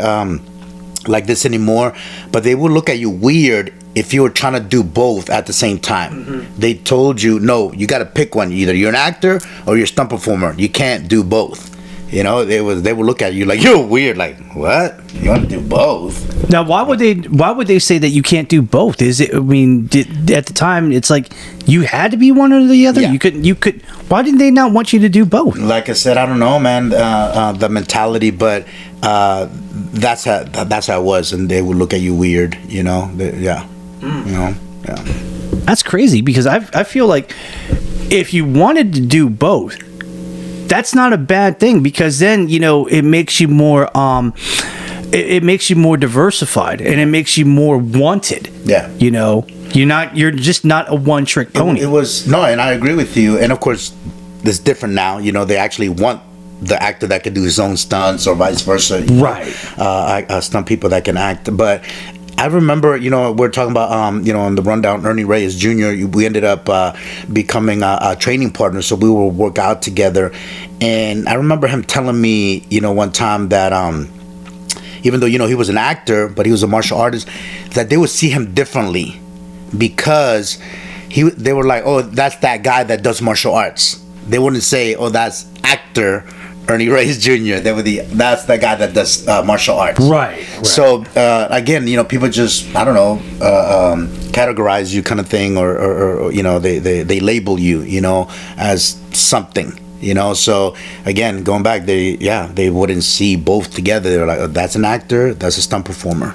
D: like this anymore, but they would look at you weird if you were trying to do both at the same time. Mm-hmm. They told you, no, you got to pick one. Either you're an actor or you're a stunt performer. You can't do both. They would look at you like you're weird. Like, what? You want to do both?
C: Now, why would they say that you can't do both? Is it? I mean, at the time, it's like you had to be one or the other.
D: Yeah.
C: You could. Why did they not want you to do both?
D: Like I said, I don't know, man. The mentality, but that's how it was, and they would look at you weird. Yeah.
C: That's crazy, because I feel like if you wanted to do both, that's not a bad thing, because then it makes you more it makes you more diversified, and it makes you more wanted.
D: Yeah.
C: You're just not a one-trick pony.
D: It was no, and I agree with you. And of course, it's different now. They actually want the actor that can do his own stunts, or vice versa.
C: Right.
D: Stunt people that can act, but I remember, we're talking about, on the Rundown, Ernie Reyes Jr., we ended up becoming a training partner, so we would work out together. And I remember him telling me, one time that even though, he was an actor, but he was a martial artist, that they would see him differently, because they were like, oh, that's that guy that does martial arts. They wouldn't say, oh, that's actor Ernie Reyes Jr. That's the guy that does martial arts.
C: Right.
D: So again, people just, I don't know, categorize you kind of thing, or they label you, as something. So again, going back, they wouldn't see both together. They're like, oh, that's an actor, that's a stunt performer.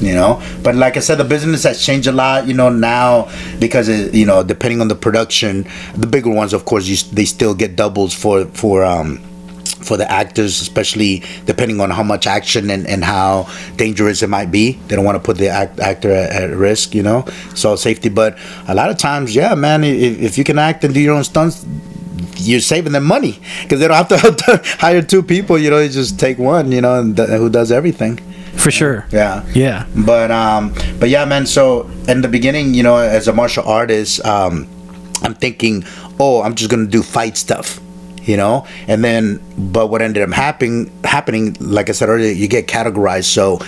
D: But like I said, the business has changed a lot, now, because depending on the production, the bigger ones, of course, they still get doubles for the actors, especially depending on how much action and how dangerous it might be. They don't want to put the actor at risk, so safety. But a lot of times, yeah, man, if you can act and do your own stunts, you're saving them money, because they don't have to hire two people. You just take one, and who does everything.
C: For sure.
D: Yeah. But yeah, man. So in the beginning, as a martial artist, I'm thinking, oh, I'm just gonna do fight stuff, And then, but what ended up happening, like I said earlier, you get categorized. So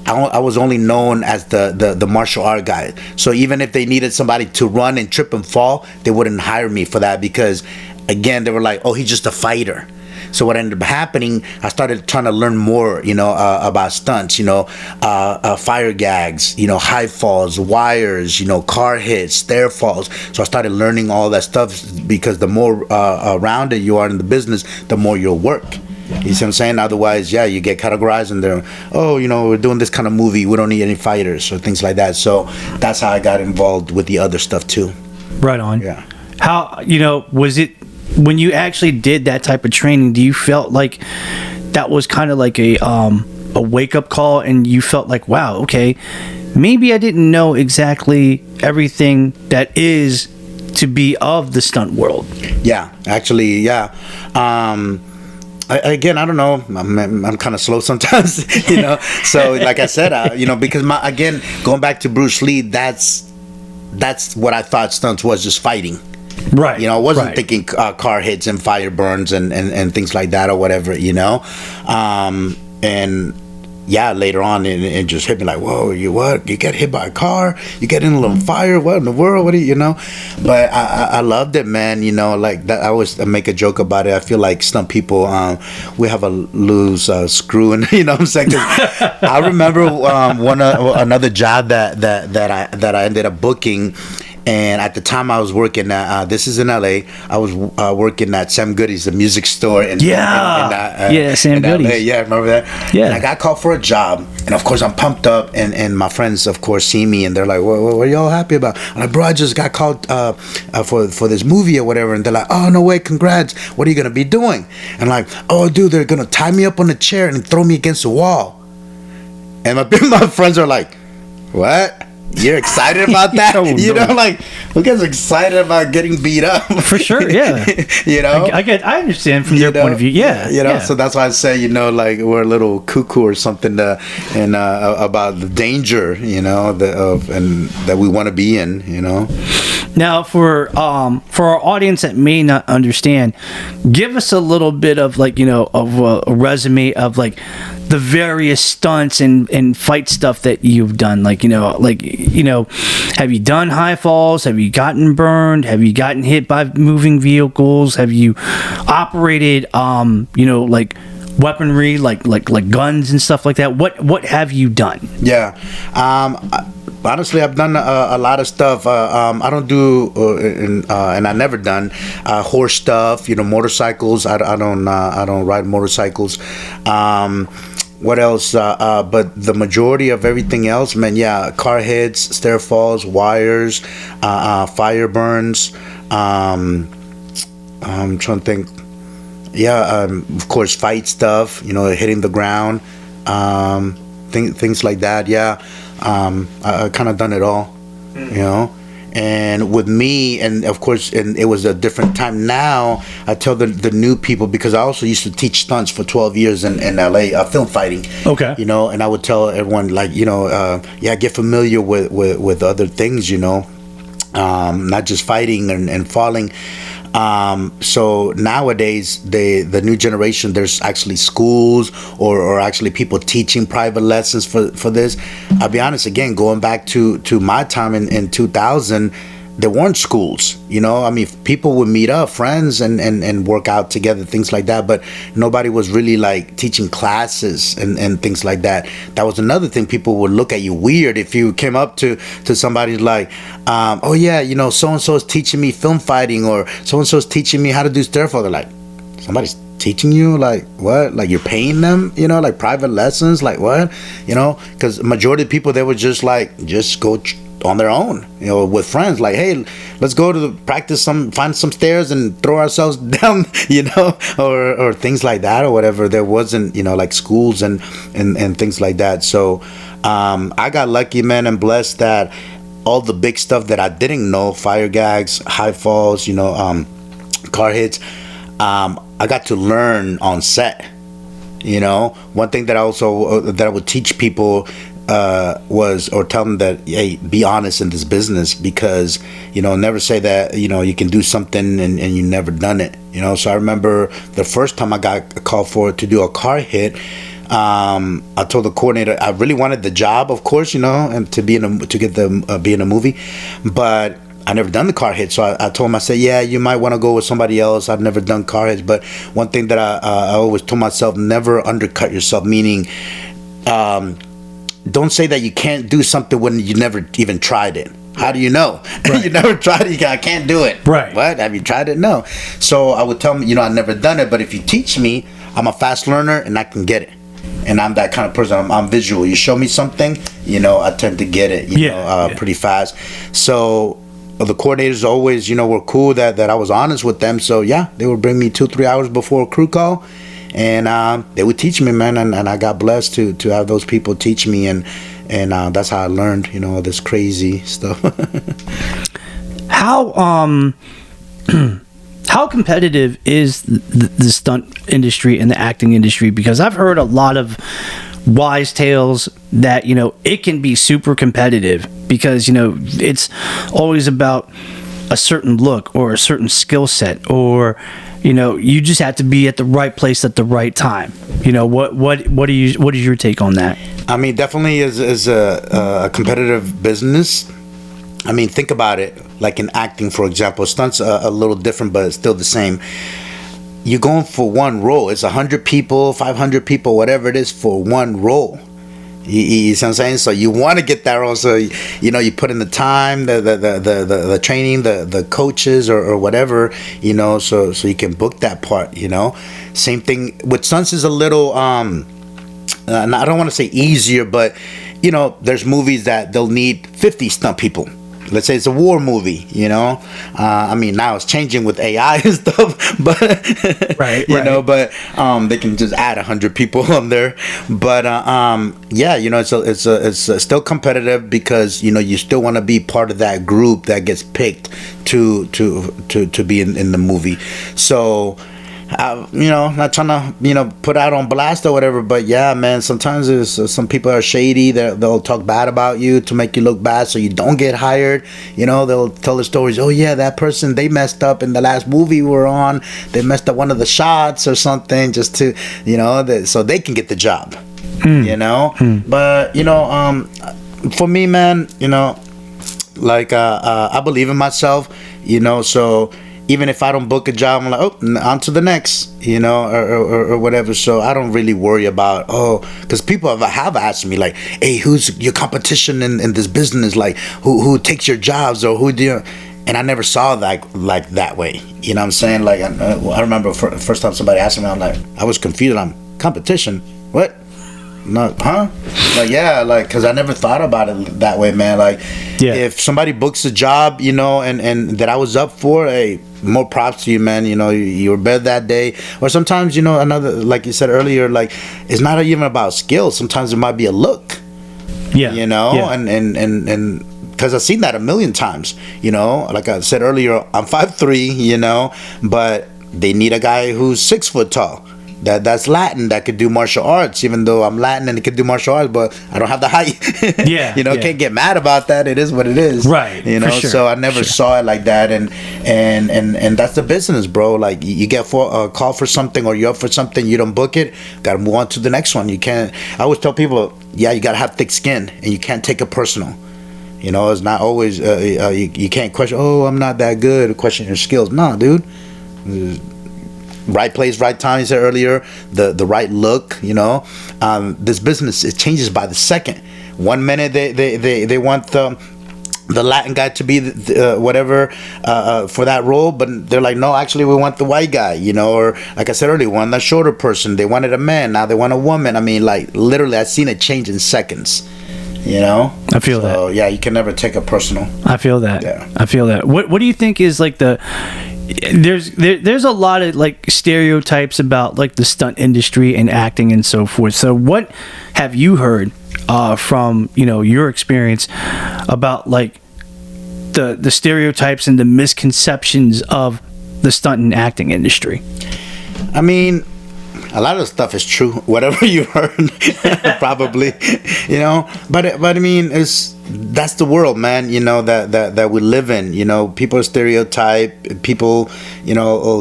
D: I was only known as the martial art guy. So even if they needed somebody to run and trip and fall, they wouldn't hire me for that, because, again, they were like, oh, he's just a fighter. So what ended up happening, I started trying to learn more, about stunts, fire gags, high falls, wires, car hits, stair falls. So I started learning all that stuff, because the more rounded you are in the business, the more you'll work. You see what I'm saying? Otherwise, yeah, you get categorized, and they're, oh, we're doing this kind of movie, we don't need any fighters or things like that. So that's how I got involved with the other stuff too.
C: Right on.
D: Yeah.
C: How, was it, when you actually did that type of training, do you felt like that was kind of like a wake-up call, and you felt like, wow, okay, maybe I didn't know exactly everything that is to be of the stunt world? Yeah,
D: actually, yeah. I don't know. I'm kind of slow sometimes, So, like I said, because again, going back to Bruce Lee, that's what I thought stunts was, just fighting.
C: Right.
D: I wasn't thinking car hits and fire burns and things like that or whatever. And yeah, later on, it just hit me like, whoa, you what? You get hit by a car? You get in a little fire? What in the world? What do you know? But I loved it, man. You know, like that. I always make a joke about it. I feel like stunt people, we have a loose screw, and you know what I'm saying? 'Cause I remember another job that I ended up booking. And at the time, I was working at, this is in LA, I was working at Sam Goody's, the music store.
C: Sam Goody's.
D: LA. Yeah, remember that?
C: Yeah.
D: And I got called for a job. And of course, I'm pumped up. And my friends, of course, see me. And they're like, what are y'all happy about? I'm like, bro, I just got called for this movie or whatever. And they're like, oh, no way, congrats. What are you going to be doing? And like, oh, dude, they're going to tie me up on a chair and throw me against the wall. And my friends are like, what? You're excited about that? You know, like, who gets excited about getting beat up?
C: For sure, yeah.
D: You know?
C: I understand from their point of view, yeah.
D: You know,
C: yeah.
D: So that's why I say, you know, like, we're a little cuckoo or something about the danger, you know, and that we want to be in, you know?
C: Now, for our audience that may not understand, give us a little bit of, like, you know, of a resume of, like, the various stunts and fight stuff that you've done. Like, you know, have you done high falls? Have you gotten burned? Have you gotten hit by moving vehicles? Have you operated, you know, like weaponry, like guns and stuff like that? What have you done?
D: Yeah. Honestly, I've done a lot of stuff. I don't do, and I never done horse stuff. You know, motorcycles. I don't ride motorcycles. What else? But the majority of everything else, man. Yeah, car hits, stair falls, wires, fire burns. I'm trying to think. Yeah, of course, fight stuff. You know, hitting the ground. Things like that. Yeah. I kind of done it all, you know. And with me, and of course, and it was a different time. Now I tell the new people, because I also used to teach stunts for 12 years in LA, film fighting.
C: Okay.
D: You know, and I would tell everyone, like, you know, get familiar with other things, you know, not just fighting and falling. So nowadays, the new generation, there's actually schools or actually people teaching private lessons for this. I'll be honest, again, going back to my time in 2000, there weren't schools, you know. I mean, people would meet up, friends, and work out together, things like that. But nobody was really like teaching classes and things like that. That was another thing. People would look at you weird if you came up to somebody like, oh yeah, you know, so and so is teaching me film fighting, or so and so is teaching me how to do stair fall. They're like, somebody's teaching you? Like, what? Like, you're paying them, you know, like private lessons? Like, what? You know, because majority of people, they would just go on their own, you know, with friends, like, hey, let's go to find some stairs and throw ourselves down, you know, or things like that, or whatever. There wasn't, you know, like schools and things like that. So I got lucky, man, and blessed that all the big stuff that I didn't know, fire gags, high falls, you know, car hits, I got to learn on set. You know, one thing that I also that I would teach people was, or tell them that, hey, be honest in this business, because, you know, never say that, you know, you can do something and you never done it, you know. So I remember the first time I got called for to do a car hit, I told the coordinator I really wanted the job, of course, you know, and to be in a movie, but I never done the car hit. So I told him, I said, yeah, you might want to go with somebody else. I've never done car hits. But one thing that I always told myself, never undercut yourself, meaning don't say that you can't do something when you never even tried it. How do you know? Right. You never tried it. I can't do it.
C: Right.
D: What? Have you tried it? No. So I would tell them, you know, I never done it, but if you teach me, I'm a fast learner and I can get it. And I'm that kind of person. I'm visual. You show me something, you know, I tend to get it, you know, pretty fast. So the coordinators always, you know, were cool that I was honest with them. So yeah, they would bring me 2-3 hours before a crew call, and they would teach me, man. And I got blessed to have those people teach me, and that's how I learned, you know, all this crazy stuff.
C: How competitive is the stunt industry and the acting industry? Because I've heard a lot of wise tales that, you know, it can be super competitive because, you know, it's always about a certain look or a certain skill set, or, you just have to be at the right place at the right time. What is your take on that?
D: I mean, definitely is a competitive business. I mean, think about it. Like in acting, for example, stunts are a little different, but it's still the same. You're going for one role. It's 100 people, 500 people, whatever it is, for one role. You see what I'm saying? So you want to get that role. So you put in the time, the training, the coaches or whatever. So you can book that part. Same thing with stunts is a little. I don't want to say easier, but there's movies that they'll need 50 stunt people. Let's say it's a war movie, I mean, now it's changing with AI and stuff, but
C: right.
D: But they can just add 100 people on there. But it's still competitive because you still want to be part of that group that gets picked to be in the movie. So. Not trying to, put out on blast or whatever, but yeah, man, sometimes there's some people are shady. They'll talk bad about you to make you look bad so you don't get hired. They'll tell the stories. Oh yeah, that person, they messed up in the last movie we were on. They messed up one of the shots or something just to, so they can get the job, But, for me, man, I believe in myself, so even if I don't book a job, I'm like, on to the next, or whatever. So I don't really worry about, because people have asked me, like, hey, who's your competition in this business? Like, who takes your jobs, or who do you... And I never saw like that way. You know what I'm saying? Like, I remember the first time somebody asked me, I'm like, I was confused. I'm competition? What? No, huh? Like, yeah, like, because I never thought about it that way, man. Like, if somebody books a job, and that I was up for, hey, more props to you, man. You were better that day. Or sometimes, another, like you said earlier, like, it's not even about skill. Sometimes it might be a look.
C: Yeah.
D: And because I've seen that a million times. Like I said earlier, I'm 5'3", but they need a guy who's 6 foot tall. That's Latin, that could do martial arts, even though I'm Latin and it could do martial arts, but I don't have the height. Can't get mad about that. It is what it is.
C: Right.
D: For sure. So I never saw it like that, and that's the business, bro. Like, you get a call for something, or you're up for something, you don't book it, gotta move on to the next one. You can't. I always tell people, you gotta have thick skin, and you can't take it personal. It's not always you can't question. Oh, I'm not that good. Question your skills. Nah, dude. Right place, right time. You said earlier, the right look. This business, it changes by the second. 1 minute they want the Latin guy to be whatever for that role, but they're like, no, actually we want the white guy. Or like I said earlier, one the shorter person. They wanted a man, now they want a woman. I mean, like, literally, I've seen it change in seconds.
C: I feel that.
D: So yeah, you can never take it personal.
C: I feel that.
D: Yeah.
C: I feel that. What do you think is like there's a lot of like stereotypes about like the stunt industry and acting and so forth. So what have you heard from your experience about like the stereotypes and the misconceptions of the stunt and acting industry? I
D: mean, a lot of stuff is true, whatever you heard. Probably, but I mean, that's the world, man, that we live in. People stereotype, people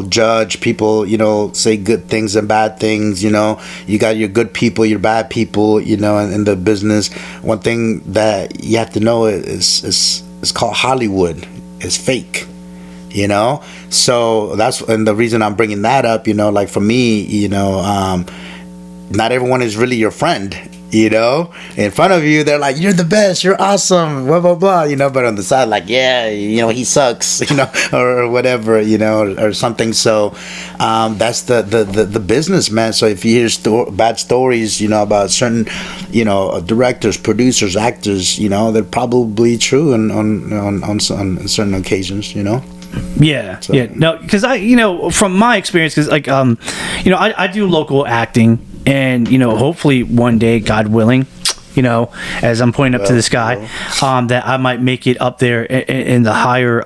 D: judge, people say good things and bad things. You got your good people, your bad people, in the business. One thing that you have to know is it's called Hollywood. It's fake. So that's, and the reason I'm bringing that up, like for me, not everyone is really your friend. In front of you, they're like, you're the best, you're awesome, blah blah blah, but on the side, like, yeah, he sucks, or whatever, or something. So that's the business, man. So if you hear bad stories, about certain, directors, producers, actors, they're probably true on certain occasions,
C: Yeah, so. Yeah, no, because from my experience, because like, I do local acting, and hopefully one day, God willing, as I'm pointing up to the sky, that I might make it up there in the higher,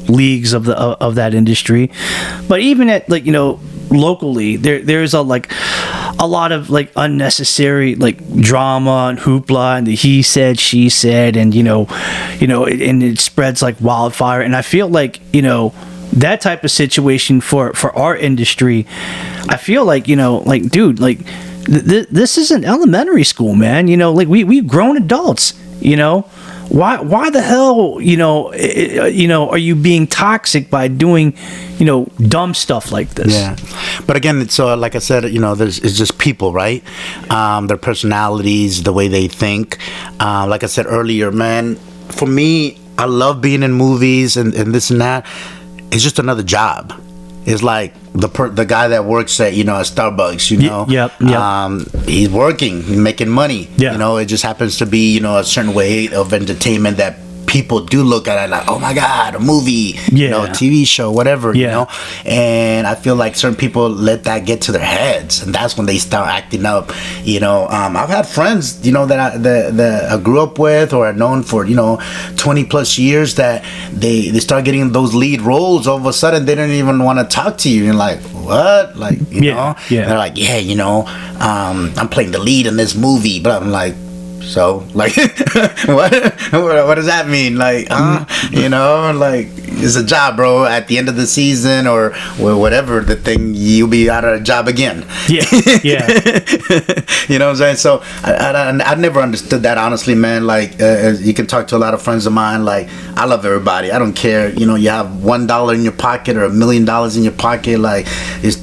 C: leagues of that industry. But even at like locally, there's a lot of like unnecessary like drama and hoopla and the he said, she said, and and it spreads like wildfire. And I feel like that type of situation for our industry, I feel like, dude, like this isn't elementary school, man. Like we've grown adults. Why the hell, are you being toxic by doing, dumb stuff like this?
D: Yeah. But again, it's like I said, it's just people, right? Their personalities, the way they think. Like I said earlier, man, for me, I love being in movies and this and that. It's just another job. It's like the guy that works at Starbucks,
C: Yep.
D: He's working, making money.
C: Yeah.
D: It just happens to be a certain way of entertainment that people do look at it like, oh my God, a movie, TV show, whatever, and I feel like certain people let that get to their heads, and that's when they start acting up. I've had friends, that I grew up with or I've known for 20 plus years that they start getting those lead roles. All of a sudden, they don't even want to talk to you. You're like, what? Like,
C: Yeah.
D: They're like, I'm playing the lead in this movie, but I'm like, so like what does that mean? Like like it's a job, bro. At the end of the season or whatever the thing, you'll be out of a job again.
C: Yeah.
D: You know what I'm saying? So I never understood that, honestly, man. Like you can talk to a lot of friends of mine. Like, I love everybody. I don't care. You have $1 in your pocket or $1 million in your pocket. Like, it's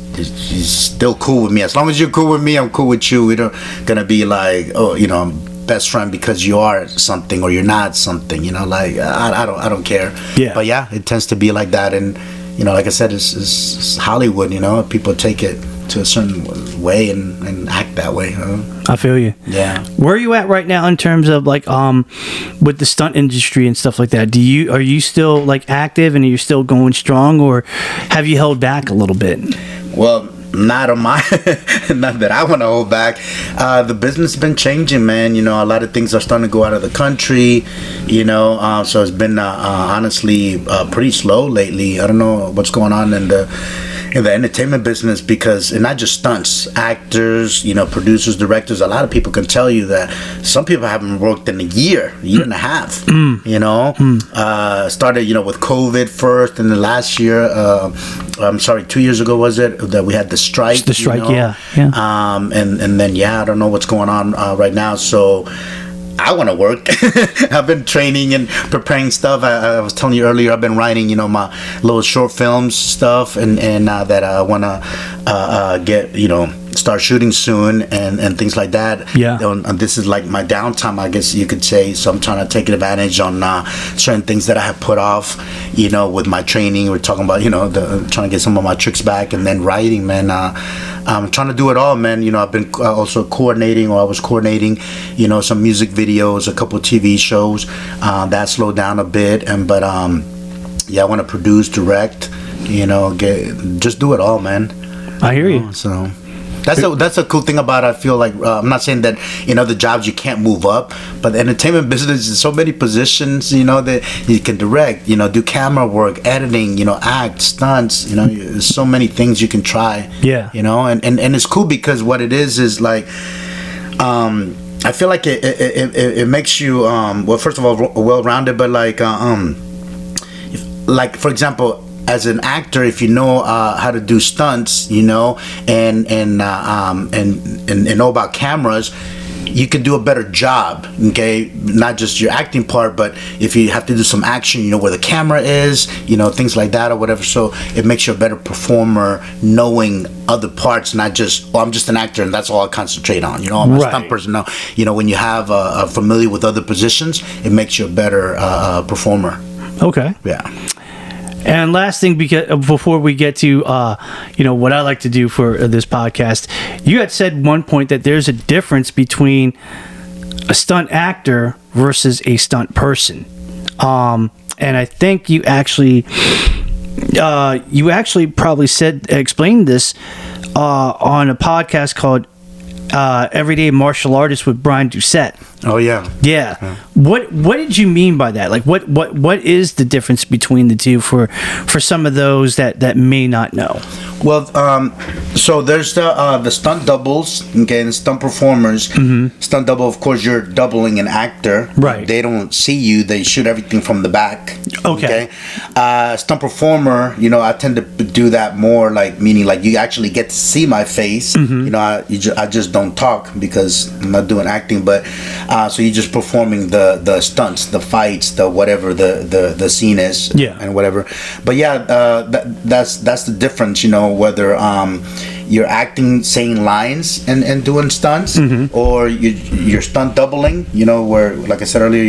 D: still cool with me. As long as you're cool with me, I'm cool with you. We're not gonna be like, I'm best friend because you are something or you're not something. Like I don't care.
C: Yeah.
D: But yeah, it tends to be like that, and like I said, it's Hollywood. People take it to a certain way and act that way.
C: I feel you.
D: Yeah.
C: Where are you at right now in terms of like with the stunt industry and stuff like that? Are you still like active and are you still going strong, or have you held back a little bit?
D: Well, not that I want to hold back. The business has been changing, man. A lot of things are starting to go out of the country, so it's been honestly pretty slow lately. I don't know what's going on in the entertainment business, because, and not just stunts, actors, producers, directors. A lot of people can tell you that some people haven't worked in a year and a half. Started with COVID first, and then last year, 2 years ago was it that we had the strike?
C: The strike, yeah.
D: And then I don't know what's going on right now. So I want to work. I've been training and preparing stuff. I was telling you earlier, I've been writing, my little short films stuff, and that I want to get, start shooting soon and things like that.
C: Yeah.
D: And this is like my downtime, I guess you could say. So I'm trying to take advantage on certain things that I have put off, with my training. We're talking about, trying to get some of my tricks back, and then writing, man. I'm trying to do it all, man. I've been also coordinating, or I was coordinating, some music videos, a couple of TV shows. That slowed down a bit, but I want to produce, direct, just do it all, man.
C: I hear you.
D: So that's a cool thing about it. I feel like I'm not saying that in other jobs you can't move up, but the entertainment business is so many positions, that you can direct, do camera work, editing, act, stunts, there's so many things you can try.
C: Yeah.
D: And it's cool because what it is like, I feel like it makes you well, first of all, well-rounded, but like for example, as an actor, if you know how to do stunts, and know about cameras, you can do a better job. Okay, not just your acting part, but if you have to do some action, you know where the camera is, things like that or whatever. So it makes you a better performer, knowing other parts, not just I'm just an actor and that's all I concentrate on. I'm a stunt person. No, when you have familiar with other positions, it makes you a better performer.
C: Okay.
D: Yeah.
C: And last thing, because before we get to what I like to do for this podcast, you had said one point that there's a difference between a stunt actor versus a stunt person, and I think you actually probably explained this on a podcast called Everyday Martial Artist with Brian Doucette.
D: Oh yeah.
C: Yeah. What did you mean by that? Like what is the difference between the two for some of those that may not know?
D: Well, so there's the stunt doubles, okay, and stunt performers. Stunt double, of course, you're doubling an actor.
C: Right.
D: They don't see you. They shoot everything from the back.
C: Okay.
D: Stunt performer, I tend to do that more, like, meaning like you actually get to see my face. I just don't talk because I'm not doing acting, but so you're just performing the stunts, the fights, the whatever the scene is, and whatever. But yeah, that's the difference, whether you're acting, saying lines and doing stunts, or you're stunt doubling, where, like I said earlier,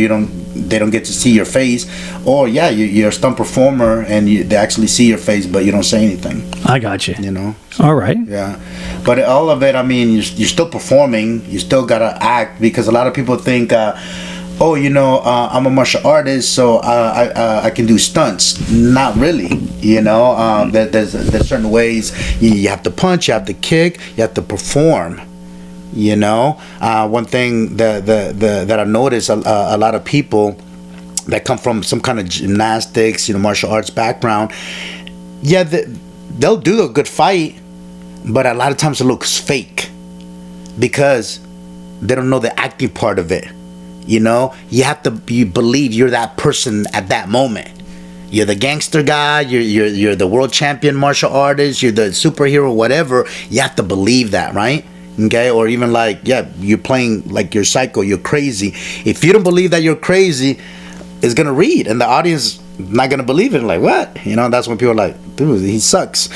D: they don't get to see your face, or you're a stunt performer and they actually see your face but you don't say anything.
C: I got you. All right.
D: Yeah, but all of it, I mean, you're still performing, you still gotta act, because a lot of people think I'm a martial artist, so I can do stunts. Not really, there's certain ways you have to punch, you have to kick, you have to perform. One thing that I've noticed, a lot of people that come from some kind of gymnastics, martial arts background, they'll do a good fight, but a lot of times it looks fake because they don't know the acting part of it. You have to believe you're that person at that moment. You're the gangster guy, you're the world champion martial artist, you're the superhero, whatever. You have to believe that, right? Okay, or even like, you're playing like you're psycho, you're crazy. If you don't believe that you're crazy, it's gonna read, and the audience not gonna believe it. Like, what? That's when people are like, dude, he sucks.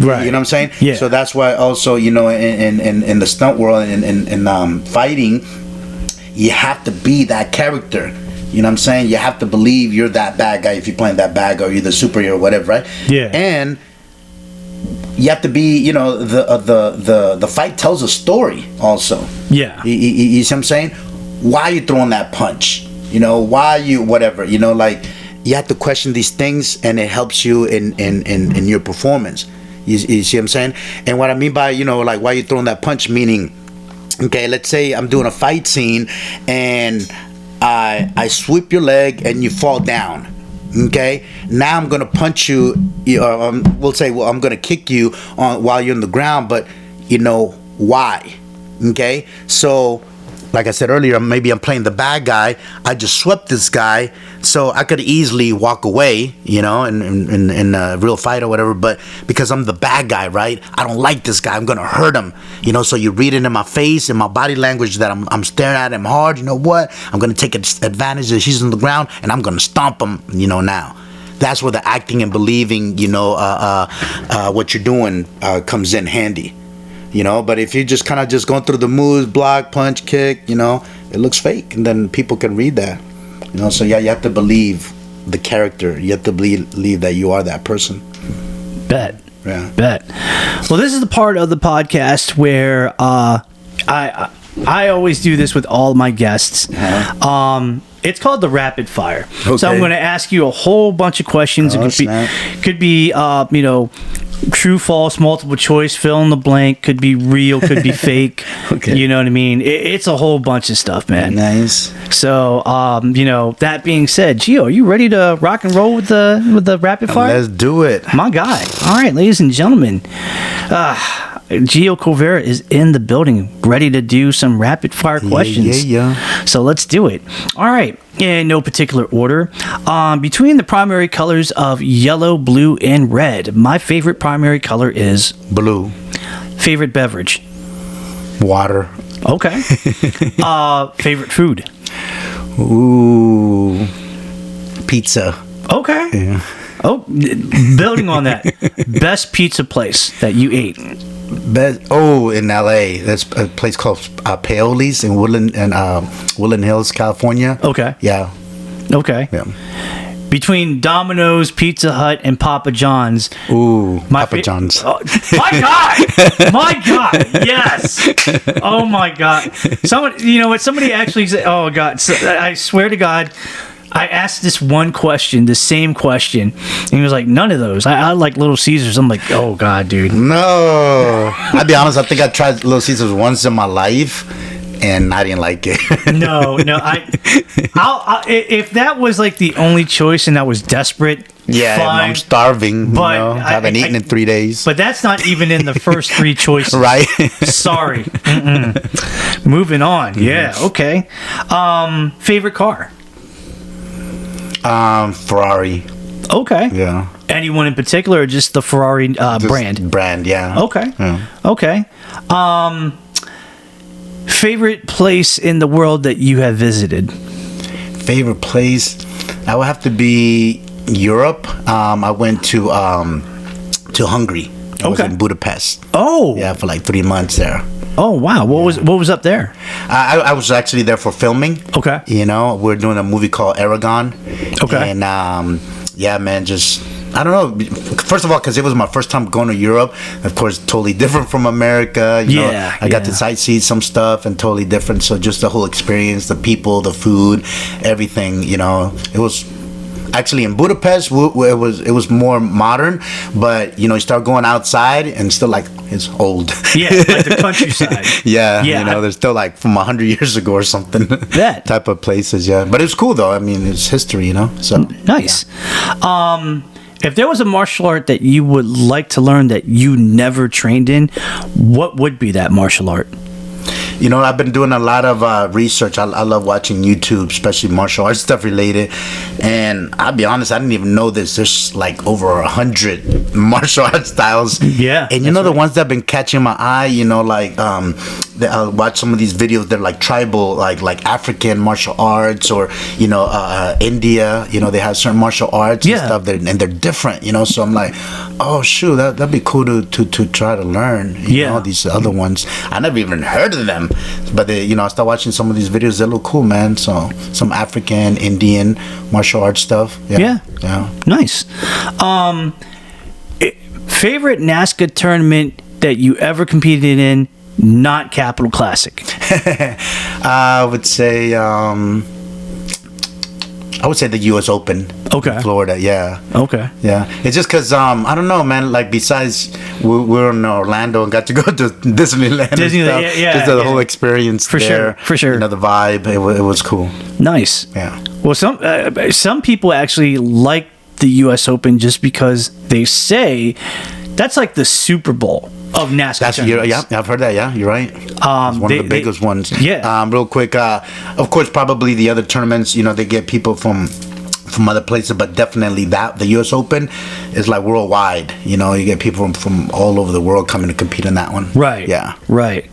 D: Right. You know what I'm saying?
C: Yeah.
D: So that's why also, in the stunt world and fighting, you have to be that character. You know what I'm saying? You have to believe you're that bad guy if you're playing that bad guy, or you're the superhero or whatever, right?
C: Yeah.
D: And you have to be, the fight tells a story also.
C: Yeah.
D: You see what I'm saying? Why are you throwing that punch? Why are you whatever? Like, you have to question these things, and it helps you in your performance. You see what I'm saying? And what I mean by, like, why are you throwing that punch, meaning, okay, let's say I'm doing a fight scene and I sweep your leg and you fall down. Okay, now I'm gonna punch you. We'll say, I'm gonna kick you while you're on the ground, but why? Okay, so like I said earlier, maybe I'm playing the bad guy. I just swept this guy, so I could easily walk away, in a real fight or whatever. But because I'm the bad guy, right? I don't like this guy. I'm gonna hurt him, So you read it in my face, in my body language, that I'm staring at him hard. You know what? I'm gonna take advantage that he's on the ground, and I'm gonna stomp him. Now, that's where the acting and believing, what you're doing comes in handy. But if you're just kind of just going through the moves, block, punch, kick, it looks fake, and then people can read that. So you have to believe the character. You have to believe that you are that person.
C: Bet.
D: Yeah.
C: Bet. Well, this is the part of the podcast where I always do this with all my guests. It's called the rapid fire. Okay. So I'm going to ask you a whole bunch of questions. It could be true, false, multiple choice, fill in the blank. Could be real, could be fake. Okay. You know what I mean? It's a whole bunch of stuff, man.
D: Nice.
C: So, that being said, Geo, are you ready to rock and roll with the rapid fire?
D: Let's do it.
C: My guy. All right, ladies and gentlemen. Geo Corvera is in the building, ready to do some rapid fire questions.
D: Yeah.
C: So let's do it. All right. In no particular order. Between the primary colors of yellow, blue, and red, my favorite primary color is
D: blue.
C: Favorite beverage?
D: Water.
C: Okay. Favorite food?
D: Ooh, pizza.
C: Okay. Yeah. Oh, building on that, best pizza place that you ate?
D: In LA, there's a place called Paoli's in Woodland Hills, California.
C: Okay.
D: Yeah.
C: Okay.
D: Yeah.
C: Between Domino's, Pizza Hut, and Papa John's.
D: Ooh, Papa John's.
C: Oh, my God! My God! Yes! Oh my God! Somebody actually said, "Oh God!" So, I swear to God. I asked this one question, the same question, and he was like, none of those. I like Little Caesars. I'm like, oh, God, dude.
D: No. I'll be honest, I think I tried Little Caesars once in my life, and I didn't like it.
C: No, if that was like the only choice and I was desperate,
D: Yeah,
C: fine.
D: I'm starving.
C: But
D: you know, haven't eaten in 3 days.
C: But that's not even in the first three choices.
D: Right.
C: Sorry. Moving on. Yeah. Okay. Favorite car?
D: Ferrari.
C: Okay.
D: Yeah.
C: Anyone in particular, or just the Ferrari
D: Just
C: brand?
D: Brand, yeah.
C: Okay.
D: Yeah.
C: Okay. Favorite place in the world that you have visited?
D: Favorite place? That would have to be Europe. I went to Hungary. I was
C: Okay.
D: in Budapest.
C: Oh.
D: Yeah, for like 3 months there.
C: Oh wow. What was up there?
D: I was actually there for filming.
C: Okay.
D: You know, we're doing a movie called Aragon.
C: Okay.
D: And yeah, man, just I don't know. First of all, because it was my first time going to Europe. Of course, totally different from America. You know, I got to sightsee some stuff and totally different. So just the whole experience, the people, the food, everything. You know, it was. Actually, in Budapest, it was more modern, but you know, you start going outside and still like it's old.
C: Yeah, like the countryside.
D: Yeah, you know, they're still like from 100 years ago or something.
C: That
D: type of places, yeah. But it's cool though. I mean, it's history, you know. So
C: nice. Yeah. If there was a martial art that you would like to learn that you never trained in, what would be that martial art?
D: You know, I've been doing a lot of research. I love watching YouTube, especially martial arts stuff related. And I'll be honest, I didn't even know this. There's like over 100 martial arts styles.
C: Yeah.
D: And you know, the ones that have been catching my eye, you know, like I'll watch some of these videos. They're like tribal, like African martial arts, or you know, India. You know, they have certain martial arts and stuff, and they're different. You know, so I'm like, oh shoot, that'd be cool to try to learn. You know, these other ones. I never even heard of them, but they, you know, I start watching some of these videos. They look cool, man. So some African, Indian martial arts stuff. Yeah.
C: Nice. Favorite NASKA tournament that you ever competed in? Not Capital Classic.
D: I would say the U.S. Open.
C: Okay.
D: In Florida, yeah.
C: Okay.
D: Yeah. It's just because, I don't know, man, like besides we're in Orlando and got to go to Disneyland and stuff. Just the whole experience
C: for
D: there.
C: Sure.
D: You know, the vibe, it was cool.
C: Nice.
D: Yeah.
C: Well, some people actually like the U.S. Open just because they say that's like the Super Bowl of NASCAR.
D: Yeah, I've heard that. Yeah, you're right. It's one of the biggest ones.
C: Yeah.
D: Real quick, of course, probably the other tournaments, you know, they get people from other places, but definitely the U.S. Open is like worldwide. You know, you get people from all over the world coming to compete in that one.
C: Right.
D: Yeah.
C: Right.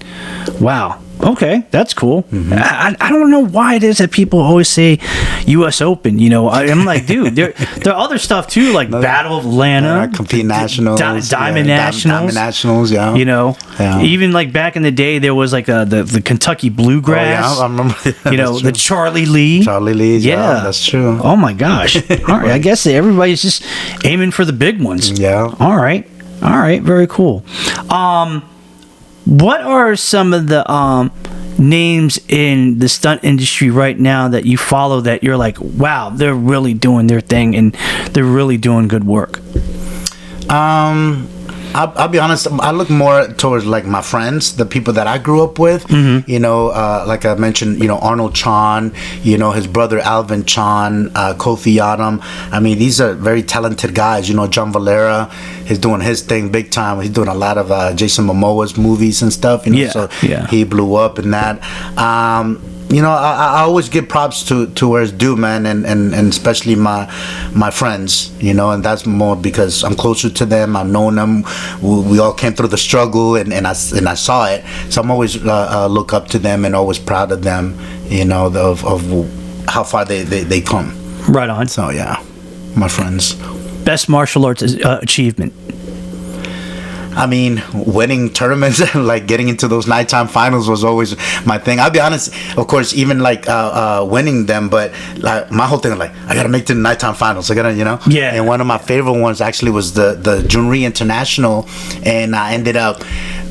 C: Wow. Okay, that's cool.
D: Mm-hmm.
C: I don't know why it is that people always say U.S. Open. You know, I'm like, dude, there are other stuff too, like Battle of Atlanta,
D: compete nationals,
C: Diamond Nationals,
D: Diamond Nationals. Yeah,
C: you know, even like back in the day, there was like the Kentucky Bluegrass.
D: Oh, yeah, I remember.
C: You know, the Charlie Lee.
D: Yeah, that's true.
C: Oh my gosh. All right, I guess everybody's just aiming for the big ones.
D: Yeah.
C: All right, very cool. What are some of the names in the stunt industry right now that you follow that you're like, wow, they're really doing their thing and they're really doing good work?
D: I'll be honest, I look more towards like my friends, the people that I grew up with.
C: Mm-hmm.
D: You know, like I mentioned, you know, Arnold Chan, you know, his brother Alvin Chan, Kofi Adam. I mean, these are very talented guys. You know, John Valera is doing his thing big time. He's doing a lot of Jason Momoa's movies and stuff. You know, he blew up in that. You know, I always give props to where it's due, man, and especially my friends, you know, and that's more because I'm closer to them. I've known them. We all came through the struggle, and I saw it. So I'm always look up to them and always proud of them, you know, of how far they come.
C: Right on.
D: So yeah, my friends.
C: Best martial arts achievement.
D: I mean, winning tournaments and like getting into those nighttime finals was always my thing. I'll be honest, of course, even like winning them, but like my whole thing, like I gotta make it to the nighttime finals. I gotta, you know.
C: Yeah.
D: And one of my favorite ones actually was the Jhoon Rhee International, and I ended up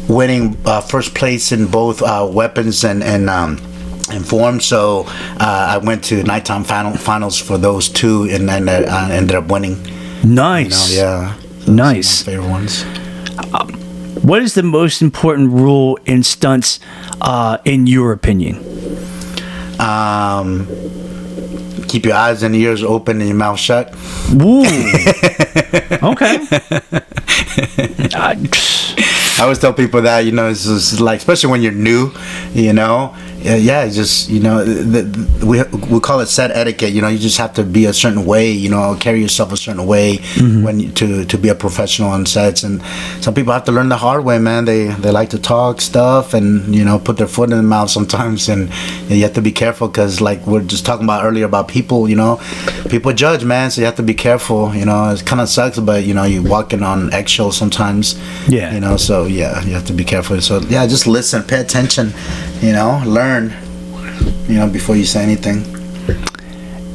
D: winning first place in both weapons and form. So I went to nighttime finals for those two, and then I ended up winning.
C: Nice.
D: You know, yeah.
C: Nice.
D: Favorite ones.
C: What is the most important rule in stunts, in your opinion?
D: Keep your eyes and ears open and your mouth shut.
C: Woo. Okay.
D: I always tell people that, it's just like, especially when you're new, it's just, we call it set etiquette. You just have to be a certain way, carry yourself a certain way when to be a professional on sets. And some people have to learn the hard way, man. They like to talk stuff and, put their foot in the mouth sometimes. And you have to be careful because, like we're just talking about earlier about people, people judge, man. So you have to be careful. It kind of sucks, but, you're walking on eggshells sometimes.
C: Yeah.
D: So yeah, you have to be careful. So yeah, just listen, pay attention, learn, before you say anything.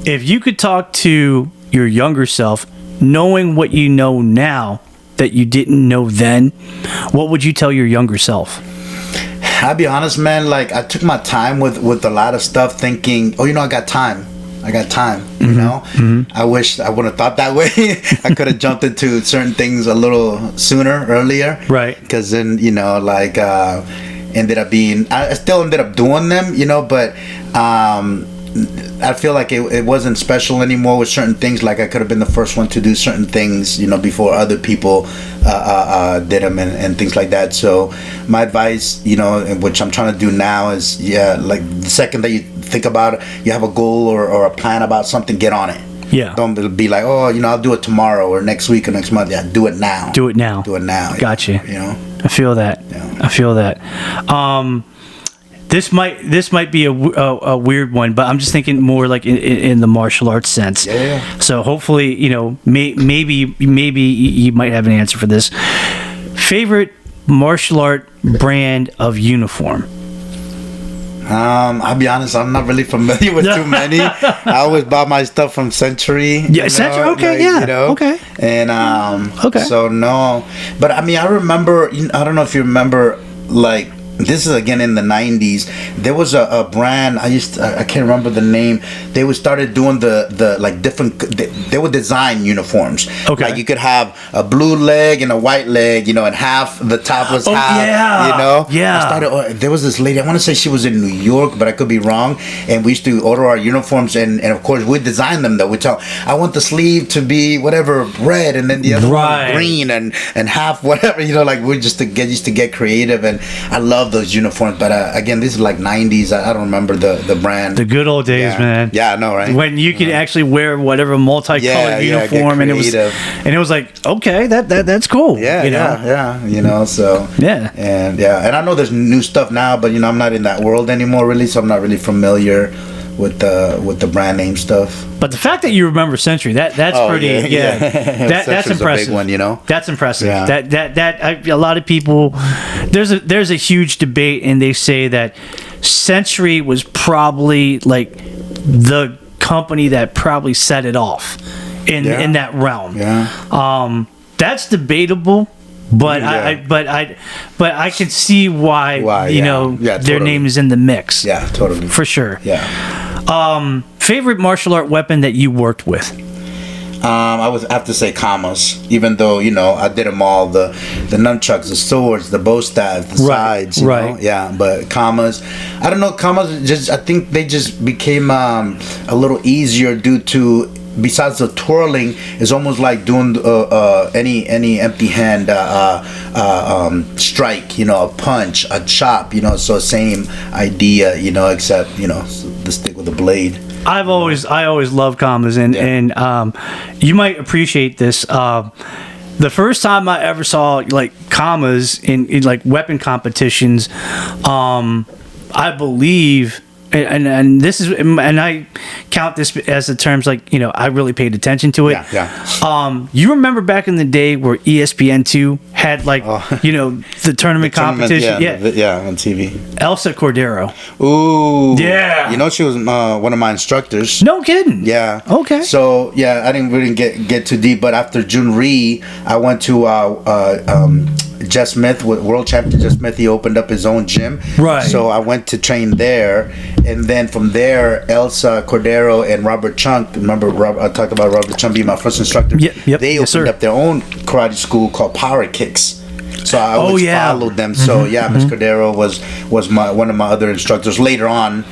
C: If you could talk to your younger self, knowing what you know now that you didn't know then, what would you tell your younger self?
D: I'll be honest, man, like I took my time with a lot of stuff thinking, I got time. I wish I would have thought that way. I could have jumped into certain things a little sooner, earlier.
C: Right.
D: Because then, I still ended up doing them, but I feel like it wasn't special anymore with certain things. Like I could have been the first one to do certain things, before other people did them and things like that. So my advice, which I'm trying to do now is, like the second that you think about it, you have a goal or a plan about something, get on it.
C: Yeah.
D: Don't be like, I'll do it tomorrow or next week or next month. Yeah, do it now.
C: Do it now. Gotcha. I feel that.
D: Yeah.
C: I feel that. This might be a weird one, but I'm just thinking more like in the martial arts sense.
D: Yeah.
C: So hopefully, maybe you might have an answer for this. Favorite martial art brand of uniform?
D: I'll be honest, I'm not really familiar with too many. I always buy my stuff from Century.
C: Yeah, Century. Okay, okay.
D: And
C: okay.
D: So no, but I mean, I remember. I don't know if you remember, like. This is again in the 90s. There was a brand I can't remember the name. They started doing the like different. They would design uniforms.
C: Okay.
D: Like you could have a blue leg and a white leg, and half the top was half.
C: Yeah. Yeah.
D: There was this lady. I want to say she was in New York, but I could be wrong. And we used to order our uniforms, and of course we designed them though. We tell I want the sleeve to be whatever red, and then the other one green, and half whatever. Like we used to get creative, and I love those uniforms, but again, this is like 90s. I don't remember the brand.
C: The good old days, man.
D: Yeah, I know, right?
C: When you could actually wear whatever multicolored uniform, and it was like, okay, that's cool.
D: Yeah. So
C: yeah,
D: and I know there's new stuff now, but I'm not in that world anymore, really. So I'm not really familiar with the brand name stuff.
C: But the fact that you remember Century, that's pretty. Yeah. That's impressive.
D: A big one,
C: That's impressive.
D: Yeah.
C: A lot of people. There's a huge debate, and they say that Century was probably like the company that probably set it off in that realm.
D: Yeah.
C: That's debatable. But I can see why their name is in the mix.
D: Yeah, totally.
C: For sure.
D: Yeah.
C: Favorite martial art weapon that you worked with?
D: I would have to say kamas, even though I did them all, the nunchucks, the swords, the bow staves, the sides,
C: right.
D: Yeah, but kamas, I don't know, kamas I think they just became a little easier due to, besides the twirling, is almost like doing any empty hand strike, a punch, a chop, so same idea, except the stick with the blade.
C: I always loved kamas, and you might appreciate this. The first time I ever saw like kamas in like weapon competitions, I believe. And this is, and I count this as the terms like I really paid attention to it.
D: Yeah.
C: You remember back in the day where ESPN2 had like the tournament competition?
D: Yeah, on TV.
C: Elsa Cordero.
D: Ooh.
C: Yeah.
D: She was one of my instructors.
C: No kidding.
D: Yeah.
C: Okay.
D: So I didn't really get too deep, but after Jhoon Rhee, I went to Jeff Smith, world champion Jeff Smith. He opened up his own gym.
C: Right.
D: So I went to train there, and then from there, Elsa Cordero and Robert Chunk. Remember, I talked about Robert Chunk being my first instructor.
C: Yep.
D: They opened up their own karate school called Power Kicks. So so I always followed them. So Miss Cordero was one of my other instructors later on,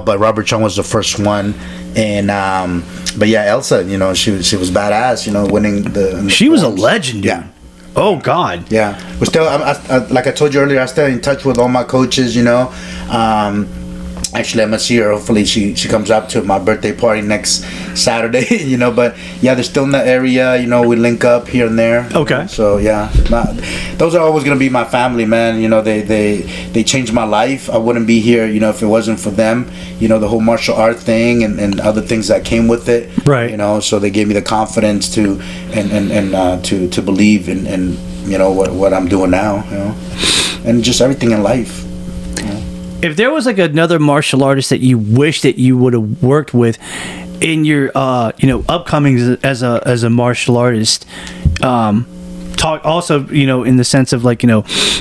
D: but Robert Chung was the first one. And but Elsa, she was badass, winning the
C: she was a legend, dude.
D: Yeah.
C: Oh God.
D: Yeah. We're still, I like I told you earlier, I stay in touch with all my coaches, Actually, I'm gonna see her. Hopefully, she comes up to my birthday party next Saturday. But they're still in the area. We link up here and there.
C: Okay.
D: So those are always gonna be my family, man. They changed my life. I wouldn't be here, if it wasn't for them. The whole martial art thing and other things that came with it.
C: Right.
D: So they gave me the confidence to to believe in what I'm doing now. And just everything in life.
C: If there was like another martial artist that you wish that you would have worked with in your upcomings as a martial artist, talk also in the sense of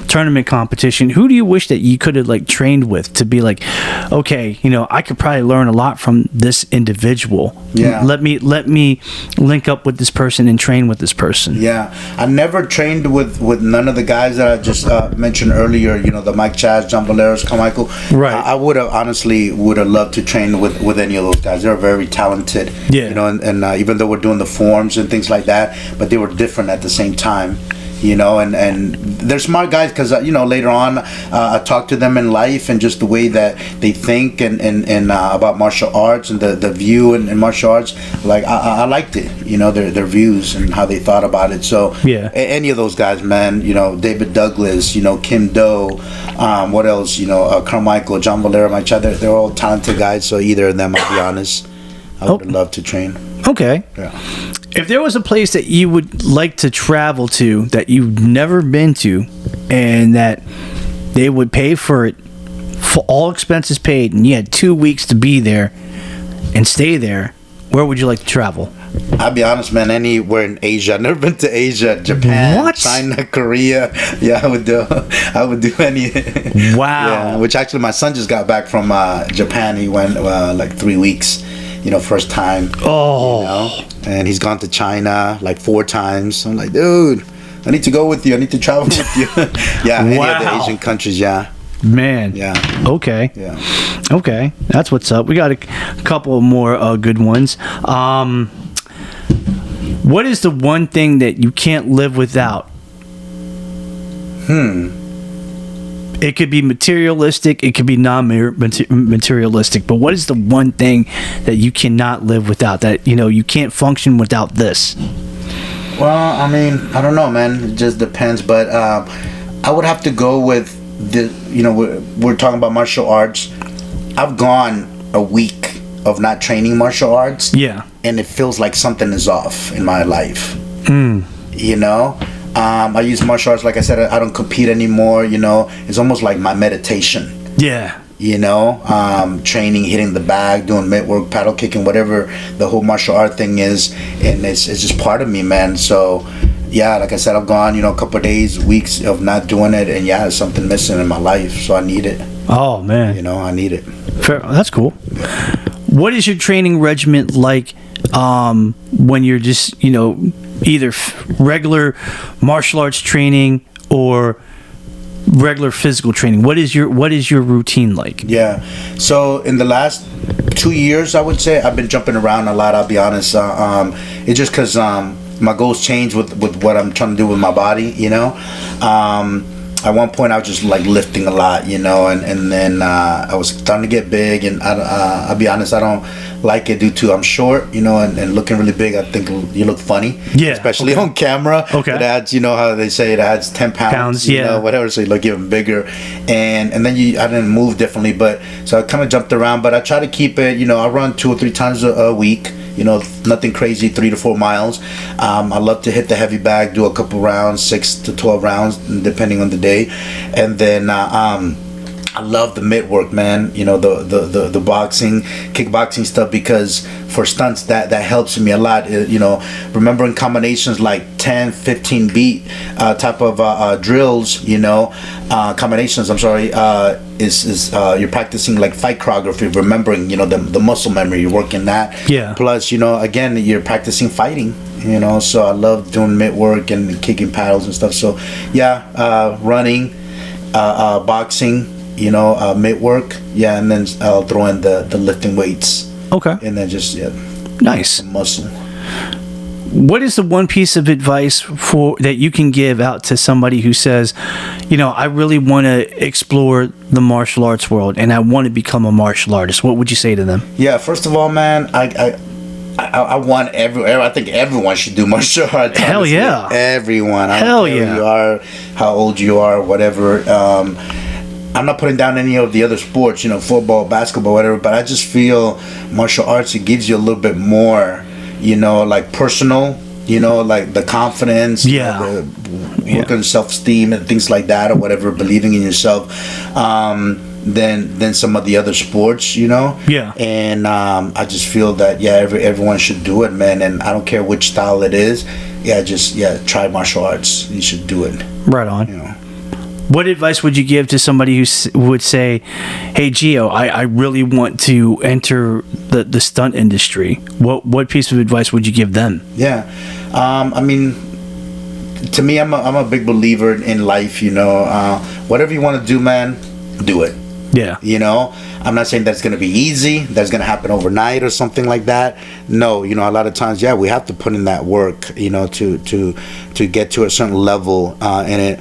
C: tournament competition, who do you wish that you could have trained with to be okay, I could probably learn a lot from this individual. Let me link up with this person and train with this person.
D: I never trained with none of the guys that I just mentioned earlier, the Mike Chaz, John Valeros, Carmichael.
C: Right.
D: I would have loved to train with any of those guys. They're very talented. And even though we're doing the forms and things like that, but they were different at the same time. And they're smart guys because later on I talked to them in life and just the way that they think and about martial arts and the view in martial arts. I liked it, their views and how they thought about it. So any of those guys, man, David Douglas, Kim Do, what else, Carmichael, John Valera, Mike Chad, they're all talented guys. So either of them, I'll be honest, I would love to train.
C: Okay.
D: Yeah.
C: If there was a place that you would like to travel to that you've never been to and that they would pay for it, for all expenses paid, and you had 2 weeks to be there and stay there, where would you like to travel?
D: I'll be honest, man, anywhere in Asia. I've never been to Asia, Japan, China, Korea. I would do any.
C: Wow.
D: Yeah, which actually my son just got back from Japan. He went 3 weeks. First time. And he's gone to China 4 times. I'm like, dude, I need to go with you. I need to travel with you. Any of the Asian countries,
C: Man.
D: Yeah.
C: Okay.
D: Yeah.
C: Okay. That's what's up. We got a couple more good ones. What is the one thing that you can't live without? It could be materialistic, it could be non-materialistic, but what is the one thing that you cannot live without, that you can't function without this?
D: Well, I mean, I don't know, man. It just depends, but I would have to go with the. We're talking about martial arts. I've gone a week of not training martial arts.
C: Yeah.
D: And it feels like something is off in my life. I use martial arts, like I said, I don't compete anymore, it's almost like my meditation.
C: Yeah.
D: Training, hitting the bag, doing mitt work, paddle kicking, whatever the whole martial art thing is, and it's just part of me, man. So like I said, I've gone, a couple of days, weeks of not doing it, and there's something missing in my life, so I need it.
C: Oh, man.
D: I need it.
C: Fair. That's cool. What is your training regimen like when you're just, either regular martial arts training or regular physical training? What is your routine like?
D: So in the last 2 years, I would say I've been jumping around a lot, I'll be honest. It's just because my goals change with what I'm trying to do with my body. At one point I was just lifting a lot, and then I was starting to get big, and I'll be honest, I don't like it due to I'm short, and looking really big. I think you look funny, especially on camera. It adds, how they say it adds 10 pounds, whatever, so you look even bigger, and then I didn't move differently, but so I kind of jumped around, but I try to keep it, I run 2 or 3 times a week. Nothing crazy, 3 to 4 miles. I love to hit the heavy bag, do a couple rounds, 6 to 12 rounds, depending on the day. And then I love the mitt work, man. You know, the boxing, kickboxing stuff, because for stunts that helps me a lot. You know, remembering combinations like 10, 15 beat type of drills. You know, combinations. I'm sorry. Is you're practicing like fight choreography, remembering, you know, the muscle memory. You're working that.
C: Yeah.
D: Plus, you know, again, you're practicing fighting. You know, so I love doing mitt work and kicking paddles and stuff. So yeah, running, boxing. You know, mitt work, yeah, and then I'll throw in the lifting weights.
C: Okay.
D: And then just
C: Nice.
D: muscle.
C: What is the one piece of advice for that you can give out to somebody who says, you know, I really want to explore the martial arts world and I want to become a martial artist? What would you say to them?
D: Yeah, first of all, man, I want I think everyone should do martial arts.
C: Hell
D: honestly.
C: yeah.
D: Everyone. I
C: Hell
D: don't care
C: yeah.
D: who you are, how old you are, whatever. I'm not putting down any of the other sports, you know, football, basketball, whatever, but I just feel martial arts, it gives you a little bit more, you know, like personal, you know, like the confidence,
C: Yeah.
D: working self-esteem and things like that, or whatever, believing in yourself, than some of the other sports, you know.
C: Yeah.
D: And I just feel that everyone should do it, man. And I don't care which style it is. Try martial arts. You should do it.
C: Right on.
D: You know.
C: What advice would you give to somebody who would say, hey, Geo, I really want to enter the stunt industry? What piece of advice would you give them?
D: Yeah. I mean, to me, I'm a big believer in life, you know. Whatever you want to do, man, do it.
C: Yeah.
D: You know, I'm not saying that's going to be easy, that's going to happen overnight or something like that. No, you know, a lot of times, we have to put in that work, you know, to get to a certain level in it.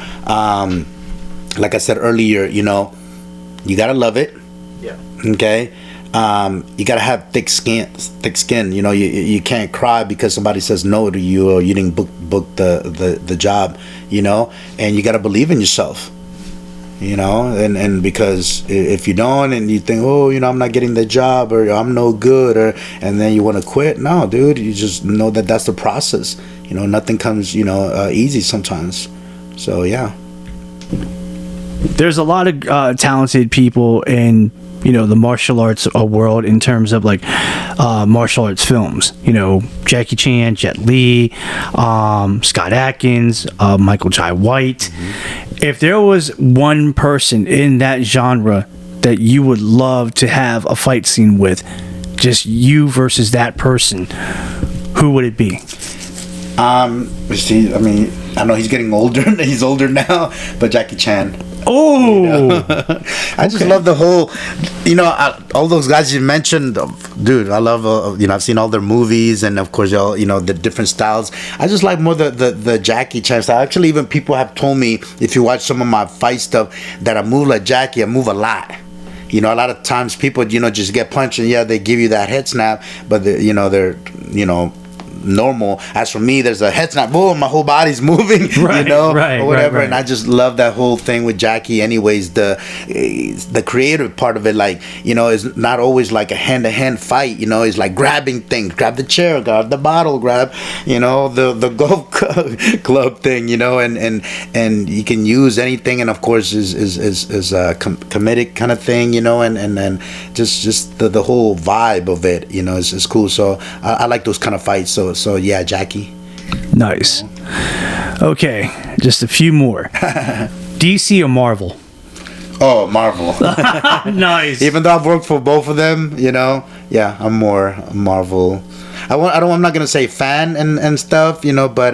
D: Like I said earlier, you know, you got to love it.
C: Yeah.
D: Okay. You got to have thick skin. You know, you can't cry because somebody says no to you or you didn't book the job, you know, and you got to believe in yourself. You know, and because if you don't and you think, oh, you know, I'm not getting the job or I'm no good, and then you want to quit. No, dude, you just know that that's the process. You know, nothing comes, you know, easy sometimes. So, yeah.
C: There's a lot of talented people in, you know, the martial arts world in terms of like martial arts films. You know, Jackie Chan, Jet Li, Scott Adkins, Michael Jai White. Mm-hmm. If there was one person in that genre that you would love to have a fight scene with, just you versus that person, who would it be?
D: See, I mean, I know he's getting older. He's older now, but Jackie Chan.
C: Oh,
D: you know? I just love the whole, you know, all those guys you mentioned, dude. I love, you know, I've seen all their movies, and of course, all, you know, the different styles. I just like more the Jackie Chan style. Actually, even people have told me, if you watch some of my fight stuff, that I move like Jackie. I move a lot. You know, a lot of times people, you know, just get punched and they give you that head snap, but you know, they're, you know, normal. As for me, there's a head snap, boom, my whole body's moving,
C: right,
D: you know,
C: right,
D: or whatever.
C: right.
D: And I just love that whole thing with Jackie. Anyways, the creative part of it, like, you know, is not always like a hand-to-hand fight. You know, it's like grabbing things, grab the chair, grab the bottle, grab, you know, the golf club thing, you know, and you can use anything. And of course, is a comedic kind of thing, you know, and then just the whole vibe of it, you know, is cool. So I like those kind of fights. So yeah, Jackie.
C: Nice. Okay, just a few more. DC or Marvel?
D: Oh, Marvel.
C: Nice.
D: Even though I've worked for both of them, you know, yeah, I'm more Marvel. I'm not gonna say fan and stuff, you know, but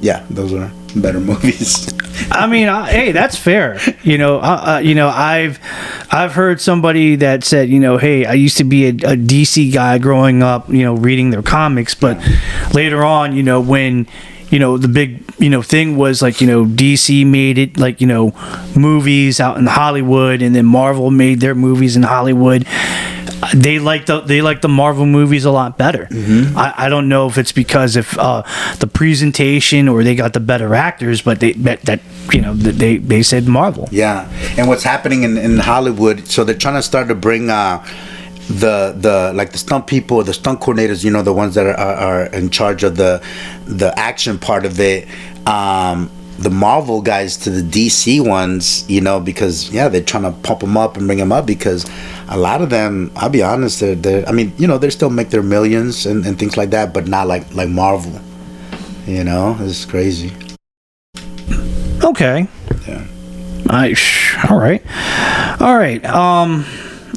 D: yeah, those are better movies.
C: I mean, hey, that's fair. You know, I've heard somebody that said, you know, hey, I used to be a DC guy growing up, you know, reading their comics, but later on, you know, when, you know, the big, you know, thing was like, you know, DC made it like, you know, movies out in Hollywood, and then Marvel made their movies in Hollywood. They like the Marvel movies a lot better. Mm-hmm. I don't know if it's because of the presentation or they got the better actors, but they said Marvel.
D: Yeah, and what's happening in Hollywood? So they're trying to start to bring the like the stunt people, the stunt coordinators, you know, the ones that are in charge of the action part of it. the Marvel guys to the DC ones, you know, because they're trying to pump them up and bring them up, because a lot of them, I'll be honest, they're I mean, you know, they still make their millions and things like that, but not like Marvel. You know, it's crazy.
C: Okay.
D: Yeah.
C: All right.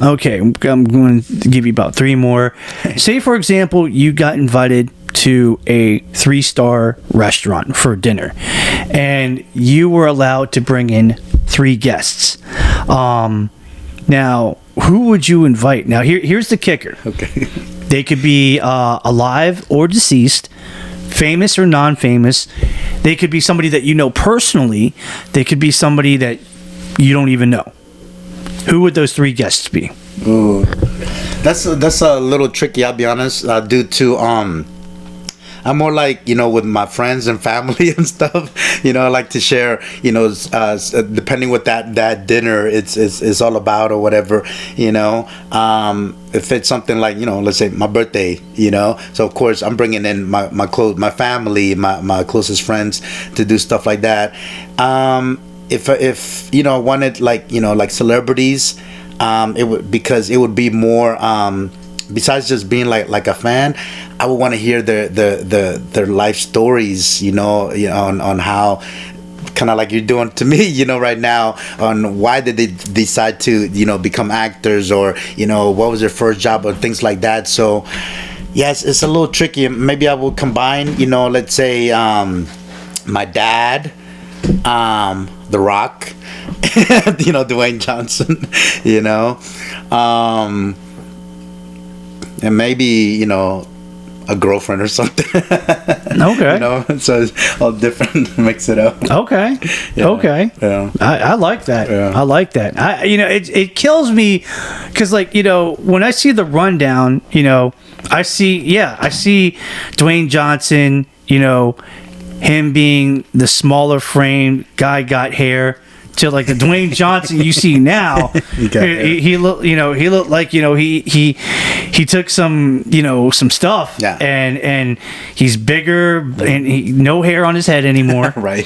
C: Okay, I'm going to give you about 3 more. Say, for example, you got invited to a 3-star restaurant for dinner, and you were allowed to bring in 3 guests. Now, who would you invite? Now, here's the kicker.
D: Okay.
C: They could be alive or deceased, famous or non-famous. They could be somebody that you know personally. They could be somebody that you don't even know. Who would those 3 guests be?
D: Ooh, that's a little tricky. I'll be honest. Due to I'm more like, you know, with my friends and family and stuff. You know, I like to share. You know, depending what that dinner it's all about or whatever. You know, if it's something like, you know, let's say my birthday. You know, so of course I'm bringing in my family, my closest friends to do stuff like that. If you know, wanted like, you know, like celebrities, it would be more, besides just being like a fan, I would want to hear their life stories, you know, on how, kind of like you're doing to me, you know, right now, on why did they decide to, you know, become actors, or, you know, what was their first job, or things like that. So yes, it's a little tricky. Maybe I will combine, you know, let's say my dad, The Rock, you know, Dwayne Johnson, you know, and maybe, you know, a girlfriend or something.
C: Okay.
D: You know, so it's all different. Mix it up.
C: Okay.
D: Yeah.
C: Okay.
D: Yeah.
C: I like that.
D: Yeah.
C: I like that. You know, it kills me because, like, you know, when I see the rundown, you know, I see Dwayne Johnson, you know, him being the smaller frame guy, got hair, to like the Dwayne Johnson you see now. he looked like, you know, he took some, you know, some stuff,
D: yeah,
C: and he's bigger, and no hair on his head anymore.
D: Right.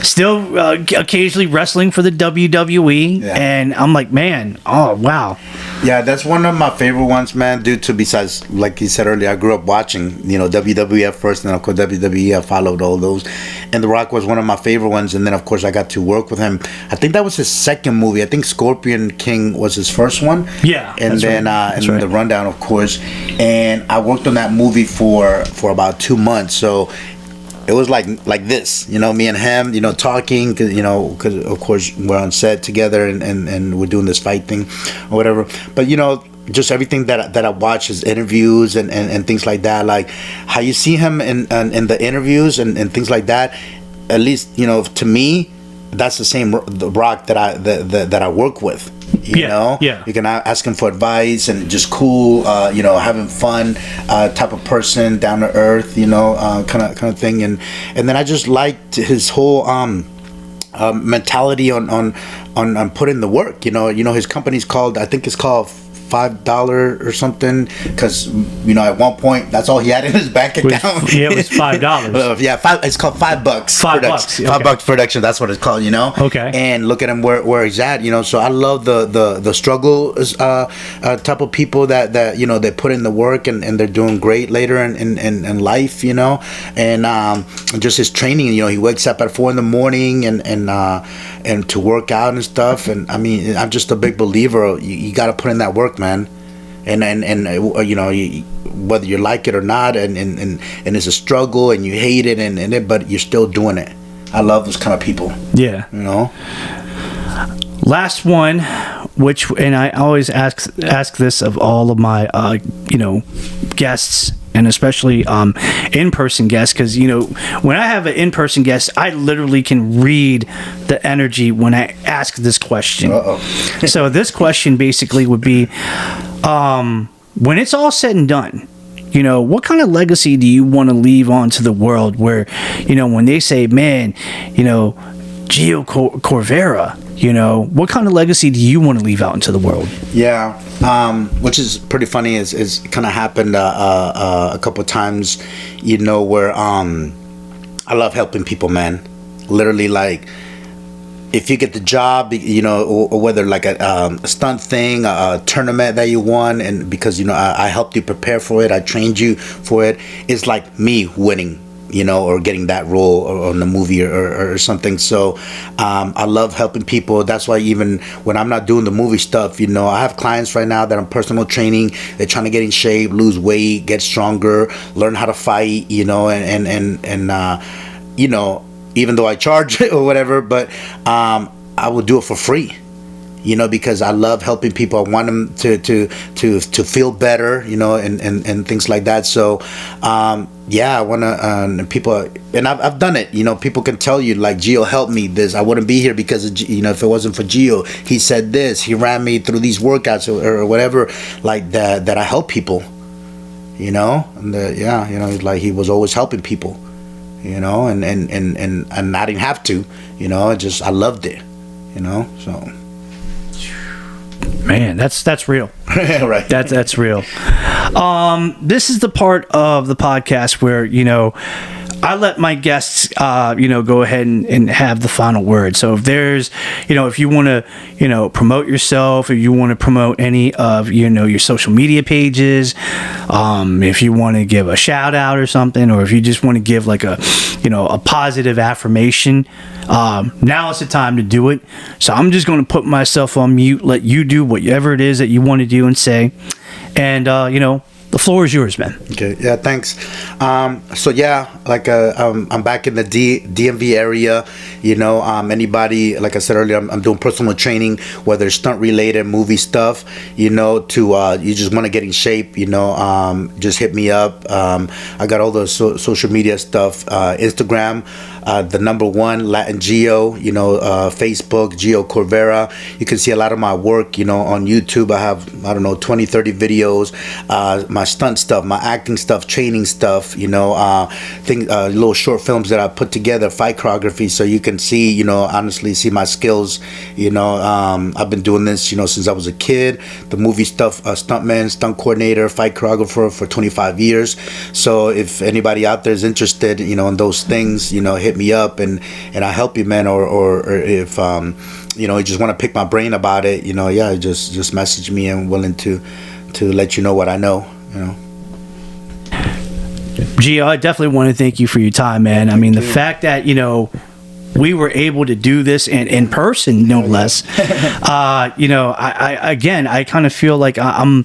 C: Still occasionally wrestling for the WWE,
D: yeah.
C: And I'm like, man, oh wow.
D: Yeah, that's one of my favorite ones, man, due to, besides, like you said earlier, I grew up watching, you know, WWF first, and then, of course, WWE, I followed all those. And The Rock was one of my favorite ones, and then, of course, I got to work with him. I think that was his second movie. I think Scorpion King was his first one.
C: Yeah.
D: And then,
C: right.
D: and The Rundown, of course. And I worked on that movie for about 2 months, so it was like this, you know, me and him, you know, talking, cause, you know, because of course we're on set together, and we're doing this fight thing or whatever. But, you know, just everything that I watch, his interviews and things like that, like how you see him in the interviews and things like that. At least, you know, to me, that's the same The Rock that I work with. You know,
C: yeah.
D: You can ask him for advice, and just cool, you know, having fun, type of person, down to earth, you know, kind of thing, and then I just liked his whole mentality on putting the work. You know, his company's called, I think it's called $5 or something, because, you know, at one point that's all he had in his bank account.
C: Yeah, it was $5.
D: Yeah, it's called $5.
C: $5. Okay.
D: $5 production. That's what it's called. You know.
C: Okay.
D: And look at him where he's at. You know. So I love the struggle type of people that you know, they put in the work, and they're doing great later in life. You know. And just his training. You know, he wakes up at 4 a.m. and to work out and stuff. And I mean, I'm just a big believer. You got to put in that work, man, and you know, whether you like it or not, and it's a struggle, and you hate it, but you're still doing it. I love those kind of people.
C: Yeah.
D: You know.
C: Last one, and I always ask this of all of my you know, guests, and especially in-person guests, because, you know, when I have an in-person guest, I literally can read the energy when I ask this question. So this question basically would be, when it's all said and done, you know, what kind of legacy do you want to leave onto the world, where, you know, when they say, man, you know, Geo Corvera, you know, what kind of legacy do you want to leave out into the world?
D: Yeah, which is pretty funny, is kind of happened a couple of times, you know, where I love helping people, man. literally like, if you get the job, you know, or whether like a stunt thing, a tournament that you won, and because, you know, I helped you prepare for it, I trained you for it, it's like me winning, you know, or getting that role or in the movie or something. So I love helping people. That's why even when I'm not doing the movie stuff, you know, I have clients right now that I'm personal training. They're trying to get in shape, lose weight, get stronger, learn how to fight, you know, and you know, even though I charge or whatever, but I will do it for free, you know, because I love helping people. I want them to feel better, you know, and things like that. So yeah, I want to people, and I've done it, you know. People can tell you like, Geo helped me this, I wouldn't be here because of, you know, if it wasn't for Geo, he said this, he ran me through these workouts or whatever, like that I help people, you know. And yeah, you know, like he was always helping people, you know, and I didn't have to, you know, I loved it, you know. So
C: Man, that's real.
D: Right.
C: That's real. This is the part of the podcast where, you know, I let my guests, you know, go ahead and have the final word. So if there's, you know, if you want to, you know, promote yourself, if you want to promote any of, you know, your social media pages, if you want to give a shout out or something, or if you just want to give like a, you know, a positive affirmation, now is the time to do it. So I'm just going to put myself on mute, let you do whatever it is that you want to do and say. And, you know, the floor is yours, man.
D: Okay. Yeah. Thanks. So yeah, like I'm back in the DMV area. You know, anybody, like I said earlier, I'm doing personal training, whether it's stunt related, movie stuff. You know, to you just want to get in shape. You know, just hit me up. I got all the social media stuff. Instagram, the #1 Latin Geo. You know, Facebook, Geo Corvera. You can see a lot of my work. You know, on YouTube, I have, I don't know, 20-30 videos. My stunt stuff, my acting stuff, training stuff, you know, little short films that I put together, fight choreography, so you can see, you know, honestly see my skills. You know, I've been doing this, you know, since I was a kid. The movie stuff, stuntman, stunt coordinator, fight choreographer for 25 years. So if anybody out there is interested, you know, in those things, you know, hit me up and I help you, man. Or if you know, you just want to pick my brain about it, you know, yeah, just message me. I'm willing to let you know what I know. You know.
C: Gio, I definitely want to thank you for your time, man. I mean, the fact that, you know, we were able to do this in person, no less. You know, I kind of feel like I'm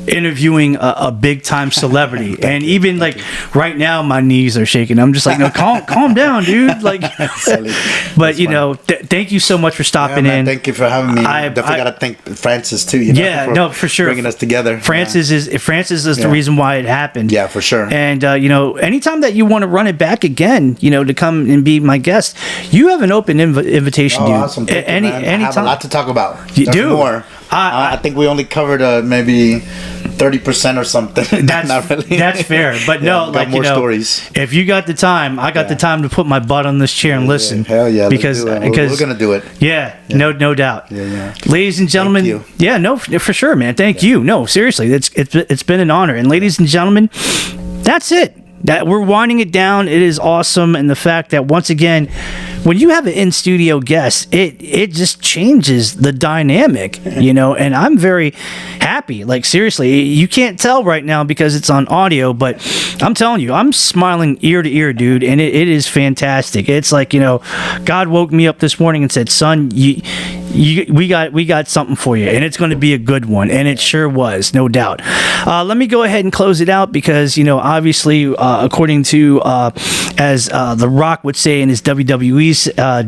C: interviewing a big time celebrity, and even like right now my knees are shaking. I'm just like, no, calm down, dude. Like, but you know, thank you so much for stopping in.
D: Thank you for having me. I definitely gotta thank Francis too. You know,
C: yeah, no, for sure,
D: bringing us together.
C: Francis is the reason why it happened.
D: Yeah, for sure.
C: And you know, anytime that you want to run it back again, you know, to come and be my guest, you have an open invitation, dude.
D: Awesome. Anytime. I have a lot to talk about.
C: You do
D: more. I think we only covered maybe 30% or something.
C: That's
D: not really.
C: That's fair, but no, like,
D: more
C: you know,
D: stories.
C: If you got the time, I got the time to put my butt on this chair and listen.
D: Hell yeah,
C: because
D: we're gonna do it.
C: Yeah, no doubt.
D: Yeah.
C: Ladies and gentlemen,
D: Thank you.
C: yeah, no, for sure, man. Thank you. No, seriously, it's been an honor. And ladies and gentlemen, that's it. That we're winding it down. It is awesome, and the fact that once again, when you have an in-studio guest, it just changes the dynamic, you know. And I'm very happy. Like, seriously, you can't tell right now because it's on audio, but I'm telling you, I'm smiling ear to ear, dude, and it is fantastic. It's like, you know, God woke me up this morning and said, "Son, we got something for you, and it's going to be a good one," and it sure was, no doubt. Let me go ahead and close it out because, you know, obviously, according to as The Rock would say in his WWE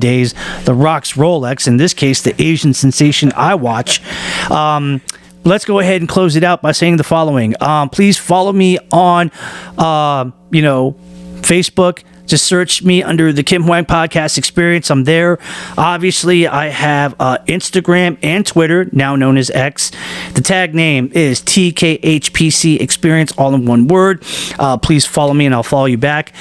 C: days, The Rock's Rolex, in this case, the Asian sensation I watch. Let's go ahead and close it out by saying the following. Please follow me on, you know, Facebook. Just search me under the Kim Hoang Podcast Experience. I'm there. Obviously, I have Instagram and Twitter, now known as X. The tag name is TKHPC Experience, all in one word. Please follow me and I'll follow you back.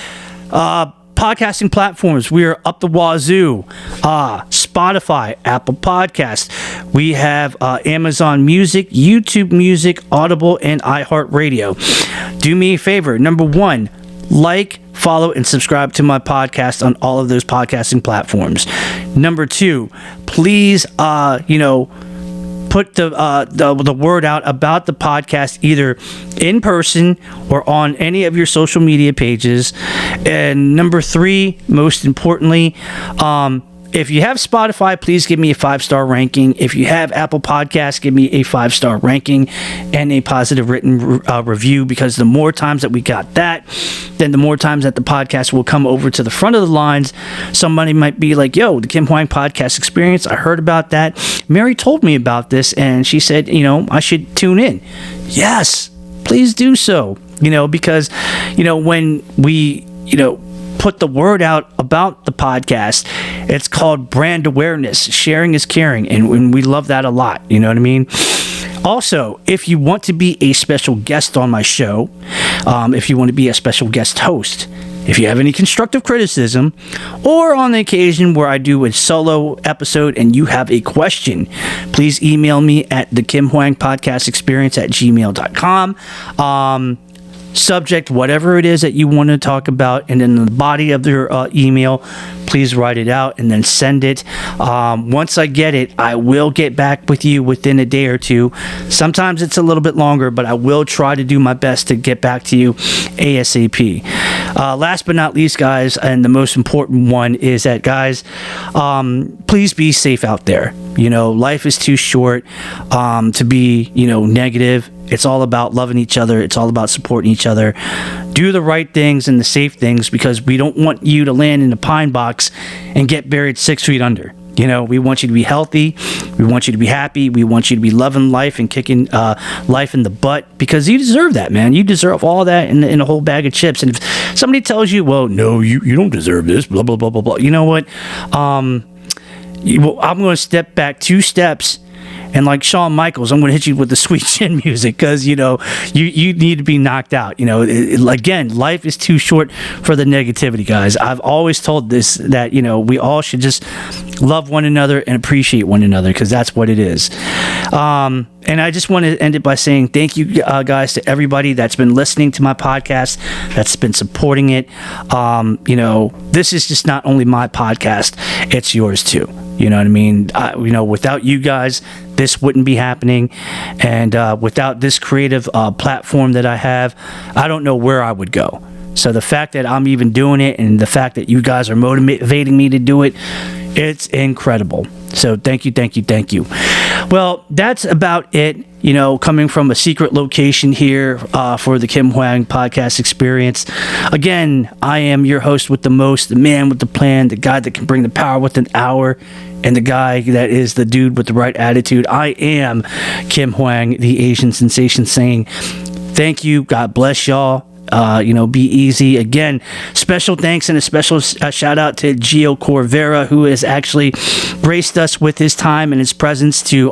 C: Podcasting platforms, we are up the wazoo. Spotify, Apple Podcasts. We have Amazon Music, YouTube Music, Audible, and iHeartRadio. Do me a favor. Number 1, like, follow and subscribe to my podcast on all of those podcasting platforms. Number 2, please, put the word out about the podcast either in person or on any of your social media pages. And number 3, most importantly, if you have Spotify, please give me a 5-star ranking. If you have Apple Podcasts, give me a 5-star ranking and a positive written review, because the more times that we got that, then the more times that the podcast will come over to the front of the lines. Somebody might be like, yo, the Kim Hoang Podcast Experience, I heard about that. Mary told me about this, and she said, I should tune in. Yes, please do so, because, when we, put the word out about the podcast, it's called brand awareness. Sharing is caring, and we love that a lot. You know what I mean? Also, if you want to be a special guest on my show, if you want to be a special guest host, if you have any constructive criticism, or on the occasion where I do a solo episode and you have a question, please email me at the Kim Hoang Podcast Experience at gmail.com. Subject, whatever it is that you want to talk about, and in the body of your email, please write it out and then send it. Once I get it, I will get back with you within a day or two. Sometimes it's a little bit longer, but I will try to do my best to get back to you ASAP. Last but not least, guys, and the most important one is that, guys, please be safe out there. Life is too short to be, negative. It's all about loving each other. It's all about supporting each other. Do the right things and the safe things, because we don't want you to land in a pine box and get buried 6 feet under. We want you to be healthy. We want you to be happy. We want you to be loving life and kicking life in the butt, because you deserve that, man. You deserve all that in a whole bag of chips. And if somebody tells you, well, no, you don't deserve this, blah, blah, blah, blah, blah. You know what? I'm going to step back 2 steps. And like Shawn Michaels, I'm going to hit you with the sweet chin music, because, you need to be knocked out. Again, life is too short for the negativity, guys. I've always told this, that, we all should just love one another and appreciate one another, because that's what it is. And I just want to end it by saying thank you, guys, to everybody that's been listening to my podcast, that's been supporting it. This is just not only my podcast, it's yours too. You know what I mean? Without you guys, this wouldn't be happening. And without this creative platform that I have, I don't know where I would go. So the fact that I'm even doing it, and the fact that you guys are motivating me to do it, it's incredible. So thank you, thank you, thank you. Well, that's about it. Coming from a secret location here for the Kim Hoang Podcast Experience. Again, I am your host with the most, the man with the plan, the guy that can bring the power with an hour, and the guy that is the dude with the right attitude. I am Kim Hoang, the Asian sensation, saying thank you. God bless y'all. Be easy. Again, special thanks and a special shout out to Geo Corvera, who has actually graced us with his time and his presence to,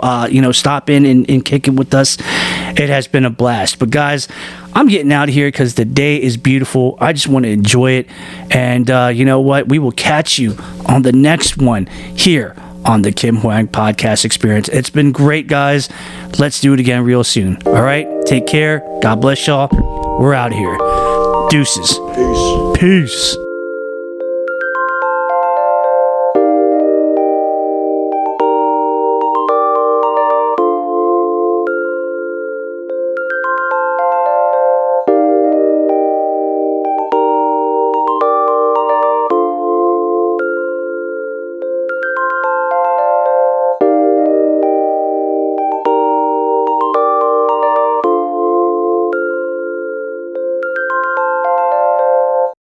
C: stop in and kick it with us. It has been a blast. But guys, I'm getting out of here because the day is beautiful. I just want to enjoy it. And you know what? We will catch you on the next one here on the Kim Hoang Podcast Experience. It's been great, guys. Let's do it again real soon. All right? Take care. God bless y'all. We're out of here. Deuces. Peace.